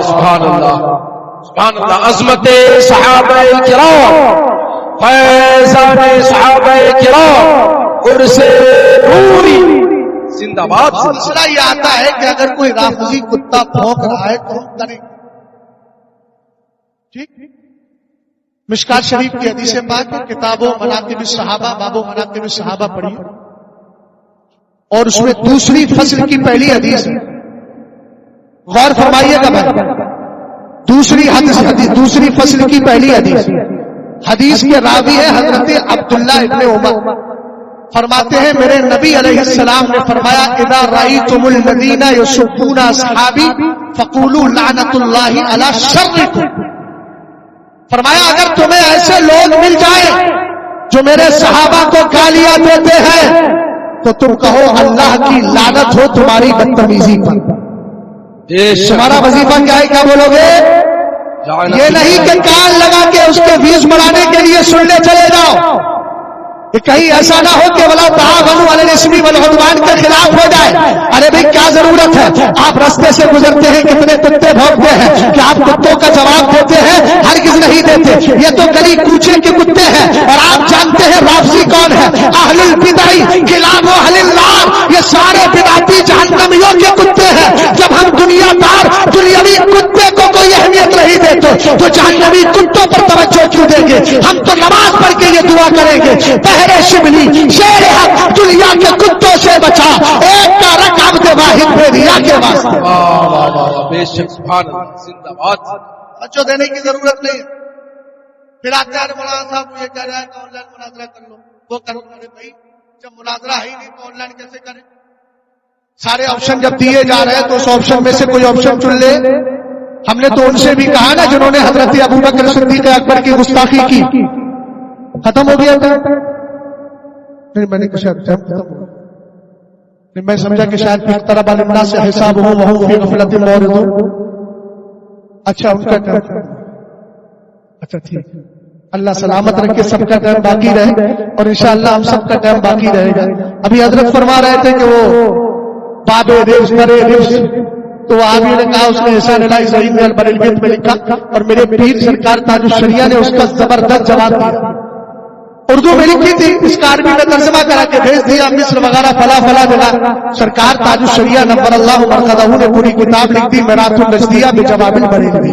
سبحان اللہ. سبحان اللہ. عظمت صحابہ کرام، فیضان صحابہ کرام اور سے پوری زندہ باد. مسئلہ یہ آتا ہے کہ اگر کوئی رافضی کتا بھونک رہا ہے تو ہم کریں. ٹھیک. مشکات شریف کی حدیث پاک کتاب و مناقب الصحابہ، باب و مناقب الصحابہ پڑھی، اور اس میں دوسری فصل کی پہلی حدیث. غور فرمائیے گا بھائی، دوسری فصل کی پہلی حدیث. حدیث کے راوی ہے حضرت عبداللہ ابن عمر. فرماتے ہیں میرے نبی علیہ السلام نے فرمایا اذا رأیتم الذین یسبون اصحابی فقولوا لعنت اللہ علی شرکم. فرمایا اگر تمہیں ایسے لوگ مل جائیں جو میرے صحابہ کو گالیاں دیتے ہیں تو تم کہو اللہ کی لعنت ہو تمہاری بدتمیزی پر. تمہارا وظیفہ کیا ہے؟ کیا بولو گے؟ یہ نہیں کہ کان لگا کے اس کے ویز بنانے کے لیے سننے چلے جاؤ. کہ کہیں ایسا نہ ہو کہ ولا تعاونوا علی الاسم والعدوان کے خلاف ہو جائے. ارے بھائی کیا ضرورت ہے؟ آپ رستے سے گزرتے ہیں کتنے کتے بھونکتے ہیں کہ آپ کتوں کا جواب دیتے ہیں؟ ہرگز نہیں دیتے. یہ تو گلی کوچے کے کتے ہیں. اور آپ جانتے ہیں رافضی کون ہے؟ اہل البدع کلاب اہل النار. یہ سارے بدعتی جہنمیوں کے کتے ہیں. جب ہم جہنمی کتے کو کوئی اہمیت نہیں دیتے تو جہنمی کتوں پر توجہ کیوں دیں گے؟ ہم تو نماز پڑھ کے یہ دعا کریں گے، بہرے شبلی شیر حق دنیا کے کتوں سے بچا، ایک کا رکھ عبد واحد بے ریا کے واسطے۔ بے شک سبحان اللہ، زندہ باد۔ توجہ دینے کی ضرورت نہیں ہے۔ پھر آتے ہیں مولانا صاحب یہ کہہ رہا ہے کہ آن لائن مناظرہ کر لو، وہ کرو۔ ارے بھائی جب مناظرہ ہے ہی نہیں تو آن لائن کیسے کریں؟ سارے آپشن جب دیے جا رہے ہیں تو اس آپشن میں سے کوئی آپشن چن لے۔ ہم نے تو ان سے بھی کہا نا جنہوں نے حضرت ابوبکر صدیق اکبر کی گستاخی کی، ختم ہو گیا تھا؟ نہیں، میں نے کہا ختم ہو، میں سمجھا کہ شاید اقترب للناس حسابهم وهم في غفلة معرضون۔ اچھا ان کا ٹائم، اچھا ٹھیک، اللہ سلامت رکھے، سب کا ٹائم باقی رہے اور انشاءاللہ ہم سب کا ٹائم باقی رہے گا۔ ابھی حضرت فرما رہے تھے کہ وہ باب رفس برے رفس، تو آدمی نے کہا، اس نے احسان الہی ظہیر میں البریلویت میں لکھا اور میرے پیر سرکار تاج الشریعہ نے اس کا زبردست جواب دیا۔ اردو میں لکھی تھی، اس کا عربی میں ترجمہ کرا کے بھیج دیا، مصر وغیرہ فلا فلا جگہ۔ سرکار تاج الشریعہ نور اللہ مرقدہ نے پوری کتاب لکھ دی میراث النجدیہ بجواب البریلوی،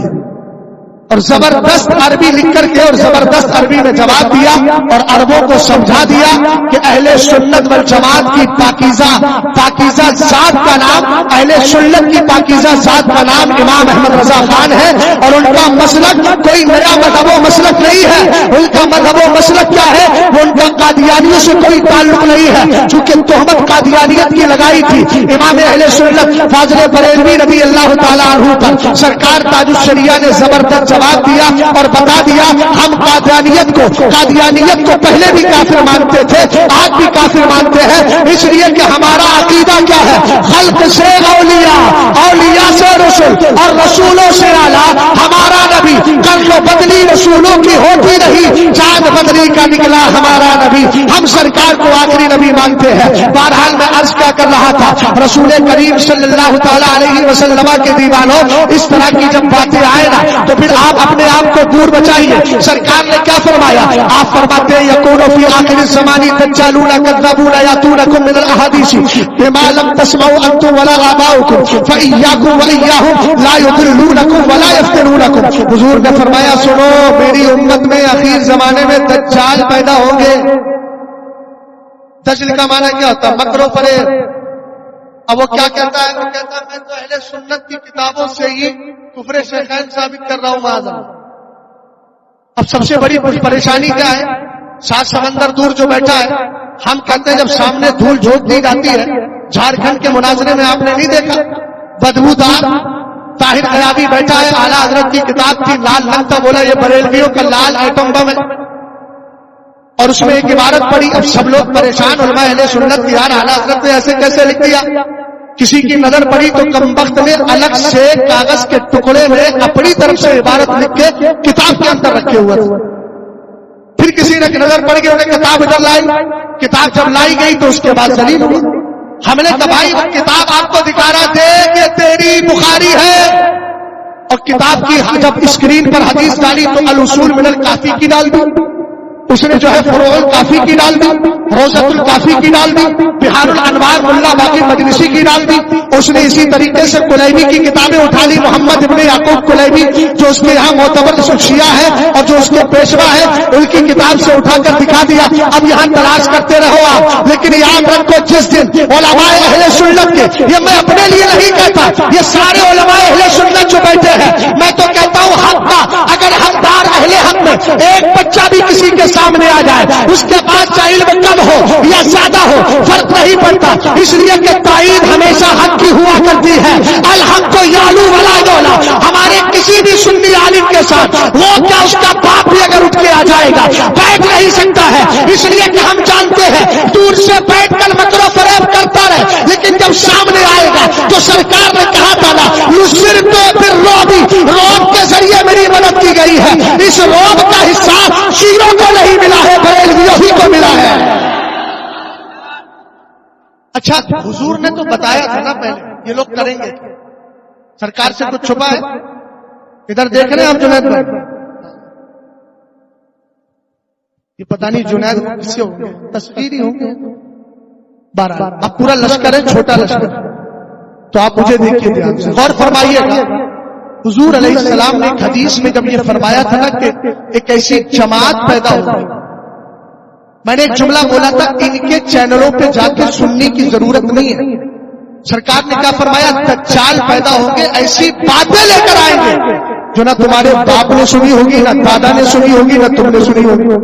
اور زبردست عربی لکھ کر کے اور زبردست عربی میں جواب دیا اور عربوں کو سمجھا دیا کہ اہل سنت والجماعت کی پاکیزہ ذات کا نام، اہل سنت کی پاکیزہ ذات کا نام امام احمد رضا خان ہے، اور ان کا مسلک کوئی نیا مذہب و مسلک نہیں ہے۔ ان کا مذہب و مسلک کیا ہے؟ وہ ان کا قادیانیوں سے کوئی تعلق نہیں ہے، چونکہ تہمت قادیانیت کی لگائی تھی امام اہل سنت فاضل بریلوی رضی اللہ تعالیٰ عنہ پر۔ سرکار تاج الشریعہ نے زبردست جواب دیا اور بتا دیا ہم قادیانیت کو پہلے بھی کافر مانتے تھے، آج بھی کافر مانتے ہیں، اس لیے کہ ہمارا عقیدہ کیا ہے؟ خلق سے اولیاء، اولیاء سے رسول اور رسولوں سے اعلیٰ ہمارا نبی۔ قرن و بدلی رسولوں کی ہوتی نہیں، چاند بدلی کا نکلا ہمارا نبی، ہم سرکار کو آخری نبی مانتے ہیں۔ بہرحال میں عرض کیا کر رہا تھا، رسول کریم صلی اللہ تعالیٰ علیہ وسلم کے دیوانوں، اس طرح کی جب باتیں آئے نا تو پھر آپ اپنے آپ کو دور بچائیے۔ سرکار نے کیا فرمایا؟ آپ فرماتے ہیں یکون فی آخر الزمان دجالون کذابون یاتونکم من الاحادیث بما لم تسمعوا انتم ولا آباؤکم فإیاکم وإیاہم لا یضلونکم ولا یفتنونکم۔ حضور نے فرمایا سنو، میری امت میں اخیر زمانے میں دجال پیدا ہوں گے۔ دجل کا معنی کیا ہوتا ہے؟ مکر و فریب۔ اب وہ کیا کہتا ہے؟ وہ کہتا ہے میں تو اہل سنت کی کتابوں سے ہی کفر شیخین ثابت کر رہا ہوں معاذ اللہ۔ اب سب سے بڑی پریشانی کیا ہے؟ 7 سمندر دور جو بیٹھا ہے، ہم کہتے ہیں جب سامنے دھول جھونک دی جاتی ہے، جھارکھنڈ کے مناظرے میں آپ نے نہیں دیکھا بدبودار طاہر قیابی بیٹھا ہے، اعلیٰ حضرت کی کتاب تھی لال رنگ کا، بولا یہ بریلویوں کا لال ایٹم بم ہے، اور اس میں ایک عبارت پڑی۔ اب سب لوگ پریشان، علماء اہل سنت کی، یار اعلیٰ حضرت نے ایسے کیسے لکھ دیا؟ کسی کی نظر پڑی تو کمبخت نے الگ سے کاغذ کے ٹکڑے میں اپنی طرف سے عبارت لکھ کے کتاب کے اندر رکھے ہوئے تھے۔ پھر کسی نے نظر پڑ گئی، انہیں کتاب ادھر لائی، کتاب جب لائی گئی تو اس کے بعد ذلیل ہوئی۔ ہم نے کہا بھائی وہ کتاب آپ کو دکھا رہا تھے کہ تیری بخاری ہے، اور کتاب کی جب اسکرین پر حدیث ڈالی تو الاصول من الکافی کی ڈال دی، اس نے جو ہے فروع الکافی کی ڈال دی، روضۃ الکافی کی ڈال دی، بہار الانوار ملا باقی مجلسی کی ڈال دی، اس نے اسی طریقے سے کلیبی کی کتابیں اٹھا لی، محمد ابن یعقوب کلیبی جو اس کے یہاں معتبر شیعہ ہے اور جو اس کے پیشوا ہے، ان کی کتاب سے اٹھا کر دکھا دیا۔ اب یہاں تلاش کرتے رہو آپ، لیکن یاد رکھو جس دن علماء اہل سنت کے، یہ میں اپنے لیے نہیں کہتا، یہ سارے علماء اہل سنت جو بیٹھے ہیں، میں تو کہتا ہوں حق کا، اگر حقدار اہل حق میں ایک بچہ بھی کسی کے سامنے آ جائے، اس کے پاس چاہے علم کم ہو یا زیادہ ہو فرق نہیں پڑتا، اس لیے کہ تائید ہمیشہ حق کی ہوا کرتی ہے۔ الحق کو یالو ولا یولا، ہمارے کسی بھی سنی عالم کے ساتھ وہ کیا اس کا باپ بھی اگر اٹھ کے آ جائے گا بیٹھ نہیں سکتا ہے، اس لیے کہ ہم جانتے ہیں دور سے بیٹھ کر مکر و فریب کرتا رہے، لیکن جب سامنے آئے گا تو سرکار نے کہا تھا نا یسر تو پھر روب کے ذریعے میری مدد کی گئی ہے، اس روب کا حصہ شیعوں کو نہیں ملا ہے، بریلویوں ہی کو ملا ہے۔ اچھا حضور نے تو بتایا تھا نا پہلے یہ لوگ کریں گے، سرکار سے کچھ چھپا ہے؟ ادھر دیکھ رہے ہیں آپ جنید بھائی، یہ پتہ نہیں جنید کس سے ہوں گے، تصویری ہوں گے، 12 اب پورا لشکر ہے، چھوٹا لشکر، تو آپ مجھے دیکھیے دھیان سے غور فرمائیے گا۔ حضور علیہ السلام نے ایک حدیث میں جب یہ فرمایا تھا نا کہ ایک ایسی جماعت پیدا ہوگی، میں نے ایک جملہ بولا تھا ان کے چینلوں پہ جا کے سننے کی ضرورت نہیں ہے. سرکار نے کیا فرمایا؟ دجال پیدا ہوں گے، ایسی باتیں لے کر آئیں گے جو نہ تمہارے باپ نے سنی ہوگی، نہ دادا نے سنی ہوگی، نہ تم نے سنی ہوگی.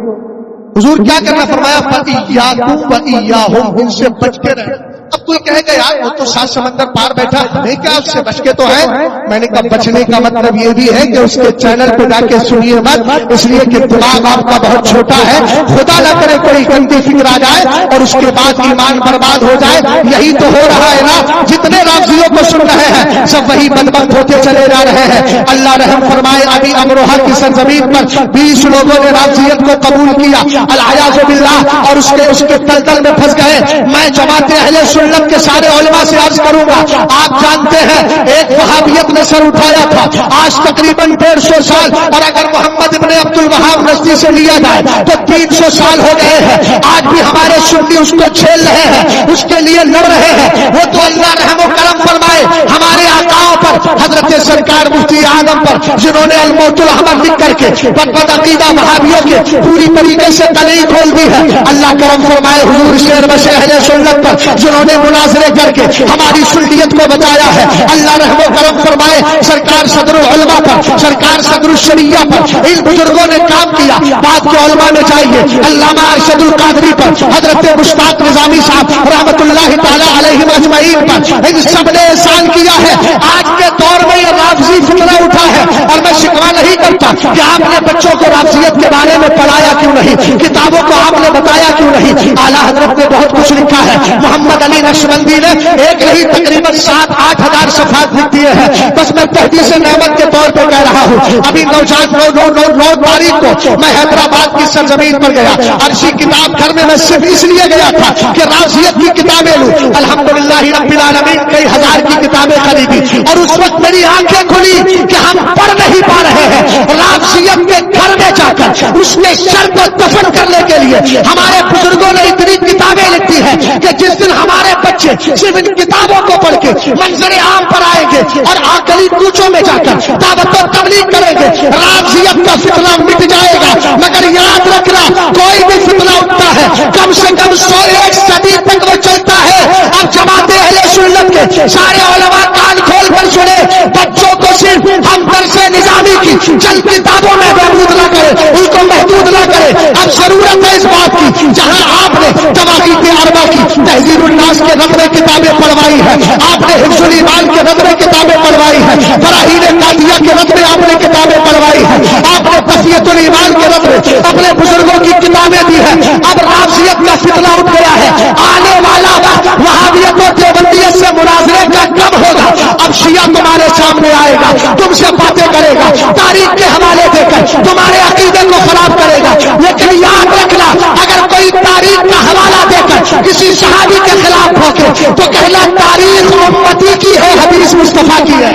حضور کیا کرنا فرمایا؟ فَإِيَّاكُمْ وَإِيَّاهُمْ، ان سے بچ کے رہے. اب کوئی کہے گا یار وہ تو 7 سمندر پار بیٹھا، ہمیں کیا اس سے بچ کے تو ہے. میں نے کہا بچنے کا مطلب یہ بھی ہے کہ اس کے چینل پہ جا کے سنیے مت، اس لیے کہ دماغ آپ کا بہت چھوٹا ہے. خدا نہ کرے کوئی گندی فکر آ جائے اور اس کے بعد ایمان برباد ہو جائے. یہی تو ہو رہا ہے نا، جتنے رافضیوں کو سن رہے ہیں سب وہی بدبخت ہوتے چلے جا رہے ہیں. اللہ رحم فرمائے، ابھی امروہہ کی سرزمین پر 20 لوگوں نے رافضیت کو قبول کیا العیاذ باللہ، اور اس کے تلتل میں پھنس گئے. میں جماعت اہل سنت کے سارے علماء سے عرض کروں گا، آپ جانتے ہیں ایک وہابیت نے سر اٹھایا تھا آج تقریباً 150 سال، اور اگر محمد ابن عبد الوہاب نزدی سے لیا جائے تو 300 سال ہو گئے ہیں. آج بھی ہمارے سنی اس کو چھیل رہے ہیں، اس کے لیے لڑ رہے ہیں. وہ تو اللہ رحم و کرم فرمائے ہمارے آقاؤں پر، حضرت سرکار مفتی اعظم پر، جنہوں نے الموت الاحمر لکھ کر کے بد عقیدہ وہابیوں کے پوری طریقے سے تلئی کھول دی ہے. اللہ کرم فرمائے حضور شیر بشیر اہل سنت پر، جنہوں نے مناظرے کر کے ہماری سنیت کو بتایا ہے. اللہ رحم و کرم فرمائے سرکار صدر العلماء پر، سرکار صدر الشریعہ پر، ان بزرگوں نے کام کیا. بات کے علماء میں چاہیے علامہ ارشد القادری پر، حضرت مشتاق نظامی صاحب رحمۃ اللہ تعالی علیہ اجمعین پر، ان سب نے احسان کیا ہے. آج کے دور میں یہ رافضی فتنہ اٹھا ہے، اور میں شکوہ نہیں کرتا کہ آپ نے بچوں کو رافضیت کے بارے میں پڑھایا کیوں نہیں، کتابوں کو آپ نے بتایا کیوں نہیں. اعلیٰ حضرت نے بہت کچھ لکھا ہے. محمد علی نقشبندی نے ایک نہیں تقریباً 7-8 ہزار صفحات لکھ دیے ہیں. بس میں تحدیث نعمت کے طور پہ کہہ رہا ہوں. ابھی 9 تاریخ کو میں حیدرآباد کی سرزمین پر گیا. عرشی کتاب گھر میں صرف اس لیے گیا تھا کہ رافضیت کی کتابیں لوں. الحمدللہ رب العالمین کئی ہزار کی کتابیں خریدی، اور اس وقت میری آنکھیں کھلی کہ ہم پڑھ نہیں پا رہے ہیں. رافضیت کے گھر میں جا کر اس کے شر کو دفن کرنے کے لیے ہمارے بزرگوں نے اتنی کتابیں لکھی ہیں کہ جس دن ہمارے بچے صرف ان کتابوں کو پڑھ کے منظر عام پر آئیں گے اور آکلی کوچوں میں جا کر دعوت و تبلیغ کریں گے، رافضیت کا فتنہ مٹ جائے گا. مگر یاد رکھنا، کوئی بھی فتنہ اٹھتا ہے کم سے کم 101 صدی تک وہ چلتا ہے. اب جماعت اہل سنت کے سارے علماء کان کھول کر سنے، بچوں کو صرف ہم درس نظامی کی چند کتابوں میں محدود نہ کرے، ان کو محدود نہ کرے. اب ضرورت ہے اس بات کی، جہاں آپ نے تواقیت اربع کی تہذیب الناس کے نظر کتابیں پڑھوائی ہے، آپ نے حفظ الایمان کے نظر کتابیں پڑھوائی ہے، براہین قادیہ کے نظر آپ نے کتابیں پڑھوائی ہے، آپ نے تقویت الایمان کے نظر اپنے بزرگوں کی کتابیں دی ہے. اب رافضیت کا فتنہ اٹھ گیا ہے. آنے والا وقت وہابیت و دیوبندیت سے مناظرے کا کم ہوگا. اب شیعہ تمہارے سامنے آئے گا، تم سے باتیں کرے گا، تاریخ کے حوالے دے کر تمہارے عقیدے کو خراب کرے گا. لیکن یاد رکھنا، اگر کوئی تاریخ کا حوالہ دے کر کسی صحابی کے خلاف بھوکے تو کہنا تاریخ امتی کی ہے، حدیث مصطفیٰ کی ہے.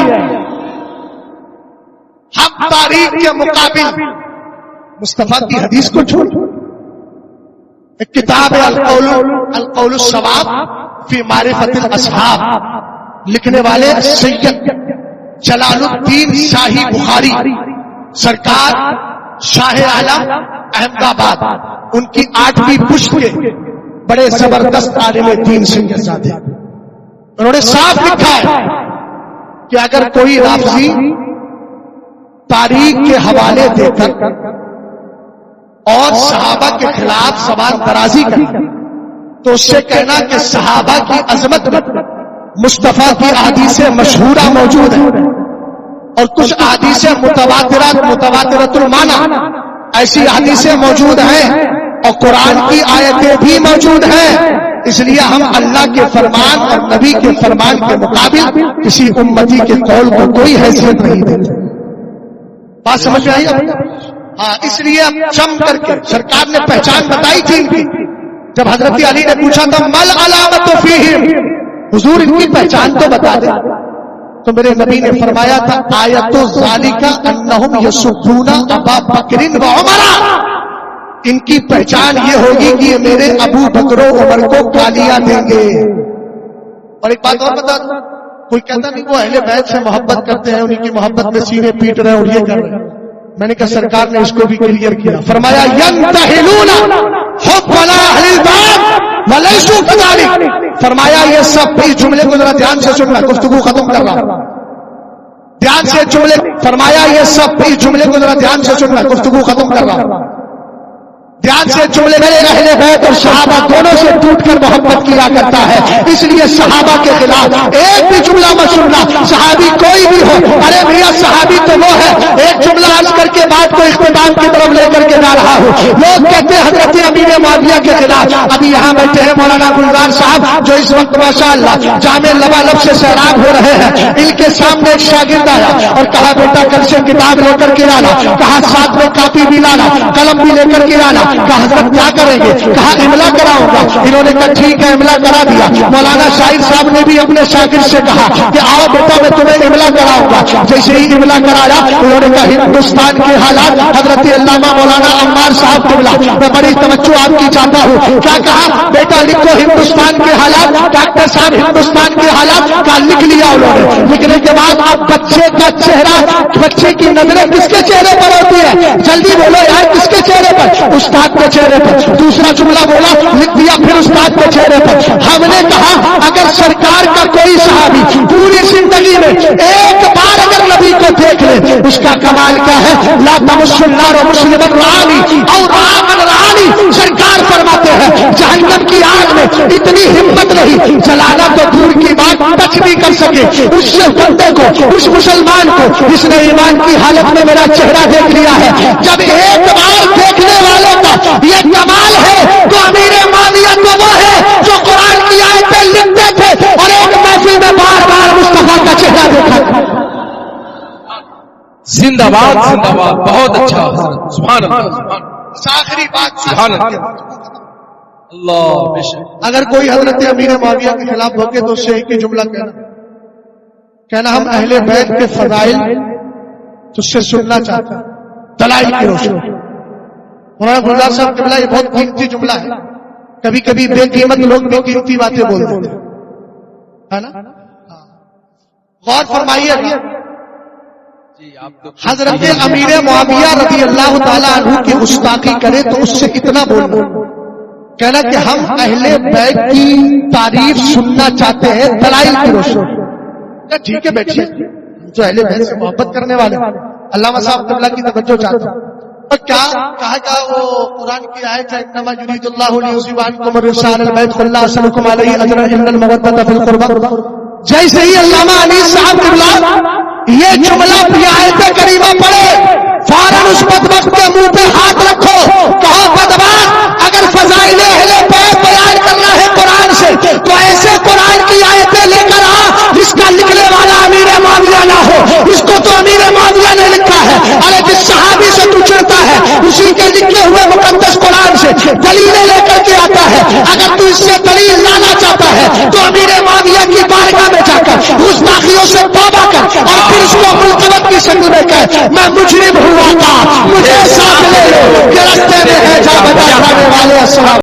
ہم تاریخ کے مقابل مصطفیٰ کی حدیث کو چھوڑ. ایک کتاب ہے القول الصواب فی معرفت الاصحاب، لکھنے والے سید جلال الدین شاہی بخاری، سرکار شاہ عالم احمد آباد، ان کی 8ویں پشت کے بڑے زبردست عالم دین سید زادے. انہوں نے صاف لکھا ہے کہ اگر کوئی رافضی تاریخ کے حوالے دے کر اور صحابہ کے خلاف زبان درازی کرے تو اس سے کہنا کہ صحابہ کی عظمت میں مصطفیٰ کی احادیث مشہورہ موجود ہے، اور کچھ احادیث متواترۃ المعنی ایسی احادیث موجود ہیں، اور قرآن کی آیتیں بھی موجود ہیں. اس لیے ہم اللہ کے فرمان اور نبی کے فرمان کے مقابل کسی امتی کے قول کو کوئی حیثیت نہیں دیتے. بات سمجھ میں آئی؟ ہاں، اس لیے اب چم کر کے سرکار نے پہچان بتائی تھی ان کی. جب حضرت علی نے پوچھا تھا مل علامت فیہم، حضور ان کی پہچان تو بتا دیں، تو میرے نبی نے فرمایا تھا آیت ذالک انہم یسبون ابا بکر و عمر، ان کی پہچان یہ ہوگی کہ یہ میرے ابو بکر و عمر کو گالیاں دیں گے. اور ایک بات اور بتا دوں، کوئی کہتا نہیں وہ اہل بیت سے محبت کرتے ہیں، انہیں کی محبت میں سینے پیٹ رہے ہیں اور یہ کر رہے ہیں. میں نے کہا سرکار نے اس کو بھی کلیئر کیا، فرمایا ینتہلون حب اہل البیت ولیسوا کذالک. فرمایا یہ سب اس جملے کو ذرا دھیان سے سننا، گفتگو ختم کر رہا ہوں، دھیان سے جملے. فرمایا یہ سب اس جملے کو ذرا دھیان سے سننا، گفتگو ختم کر رہا ہوں، دھیان سے جملے. میرے اہل بیت اور صحابہ دونوں سے ٹوٹ کر محبت کیا کرتا ہے، اس لیے صحابہ کے خلاف ایک بھی جملہ مت سننا، صحابی کوئی بھی ہو. ارے بھیا صحابی تو وہ ہے، ایک جملہ عرض کر کے بات کو اختتام کی طرف لے کر کے جا رہا ہوں. لوگ کہتے ہیں حضرت امیر معاویہ کے خلاف. ابھی یہاں بیٹھے ہیں مولانا گلزار صاحب جو اس وقت ماشاء اللہ جامع لبالب سے سیراب ہو رہے ہیں. ان کے سامنے ایک شاگرد آیا اور کہا بیٹا کل سے کتاب لے کر کے لانا، کہا ساتھ میں کاپی بھی لانا، قلم بھی لے کر کے لانا. کہا حضرت کیا کریں گے؟ کہا املا کراؤں گا. انہوں نے کہا ٹھیک ہے املا کرا دیا. مولانا شاہد صاحب نے بھی اپنے شاگرد سے کہا کہ آؤ بیٹا میں تمہیں املا کراؤں گا. جیسے ہی املا کرایا انہوں نے کہا ہندوستان کے حالات. حضرت علامہ مولانا عمار صاحب قبلہ میں بڑی توجہ آپ کی چاہتا ہوں. کیا کہا؟ بیٹا لکھو ہندوستان کے حالات. ڈاکٹر صاحب ہندوستان کے حالات کا لکھ لیا انہوں نے. لکھنے کے بعد اب بچے کا چہرہ، بچے کی نظریں کس کے چہرے پر ہوتی ہے؟ جلدی بولو یار، کس کے چہرے پر؟ استاد کے چہرے پر. دوسرا جملہ بولا، لکھ دیا پھر استاد کے چہرے پر. ہم نے کہا اگر سرکار کا کوئی صحابی پوری زندگی میں ایک بار اگر نبی کو دیکھ لے اس کا کمال کیا ہے؟ لا تمس النار مسلما رآنی اور آمن رآنی. سرکار فرماتے ہیں جہنم کی آگ میں اتنی ہمت نہیں، جلانا تو دور کی بات، ٹچ نہیں کر سکے اس بندے کو، اس مسلمان کو جس نے ایمان کی حالت میں میرا چہرہ دیکھ لیا ہے. جب ایک بار دیکھنے والوں کا یہ کمال ہے تو امیر معاویہ تو وہ ہے جو قرآن کی آیتیں لکھتے تھے اور ایک محفل میں بار بار مصطفیٰ کا چہرہ دیکھا تھا. زندہ باد زندہ باد. بہت اچھا حضرت، سبحان اللہ. آخری بات سبحان اللہ. اللہ بے شک. اگر کوئی حضرت امیر معاویہ کے خلاف ہوگے تو اس سے ایک ہی جملہ کہنا ہم اہل بیت کے فضائل تو اس سے سننا چاہتے ہیں دلائل کی روشنی. مولانا گلزار صاحب قبلہ یہ بہت قیمتی جملہ ہے. کبھی کبھی بے قیمت لوگ بے قیمتی باتیں بولتے ہیں، ہے نا؟ غور فرمائیے. حضرت امیر معاویہ رضی اللہ تعالیٰ عنہ کی گستاخی کرے تو اس سے اتنا بولنا، کہنا کہ ہم اہل بیت کی تعریف سننا چاہتے ہیں دلائل کی روشنی. ٹھیک ہے بیٹھیے، جو اہل بیت سے محبت کرنے والے علامہ صاحب قبلہ کی توجہ چاہتے ہیں. اور کیا کہا گا وہ قرآن کی آیت ہے انما یرید اللہ لیذھب عنکم الرجس اہل البیت ولا اسلکم علیہ اجرا الا المودۃ فی القربى. جیسے ہی علامہ انیس صاحب قبلہ یہ جملہ اپنی آیت کریمہ پڑھے فوراً اس بدبخت کے منہ پہ ہاتھ رکھو، کہو بدبخت اگر فضائل اہل بیت بیان کرنا ہے قرآن سے تو ایسے قرآن کی آیتیں لے کر آ جس کا لکھنے والا امیر معاویہ نہ ہو. اس کو تو امیر معاویہ نے لکھا ہے. ارے جس صحابی سے تو چڑھتا ہے اسی کے لکھے ہوئے مقدس قرآن سے دلیلیں لے کر کے آتا ہے. اگر تو اس سے دلیل لانا چاہتا ہے تو امیر معاویہ کی بارگاہ میں جا کر گستاخیوں سے توبہ کر اور پھر اس کو ملتمت کی شکل میں کہہ میں مجرم ہوا تھا، مجھے ساتھ لے لو کہ راستے میں ہے جا بجا والے السلام.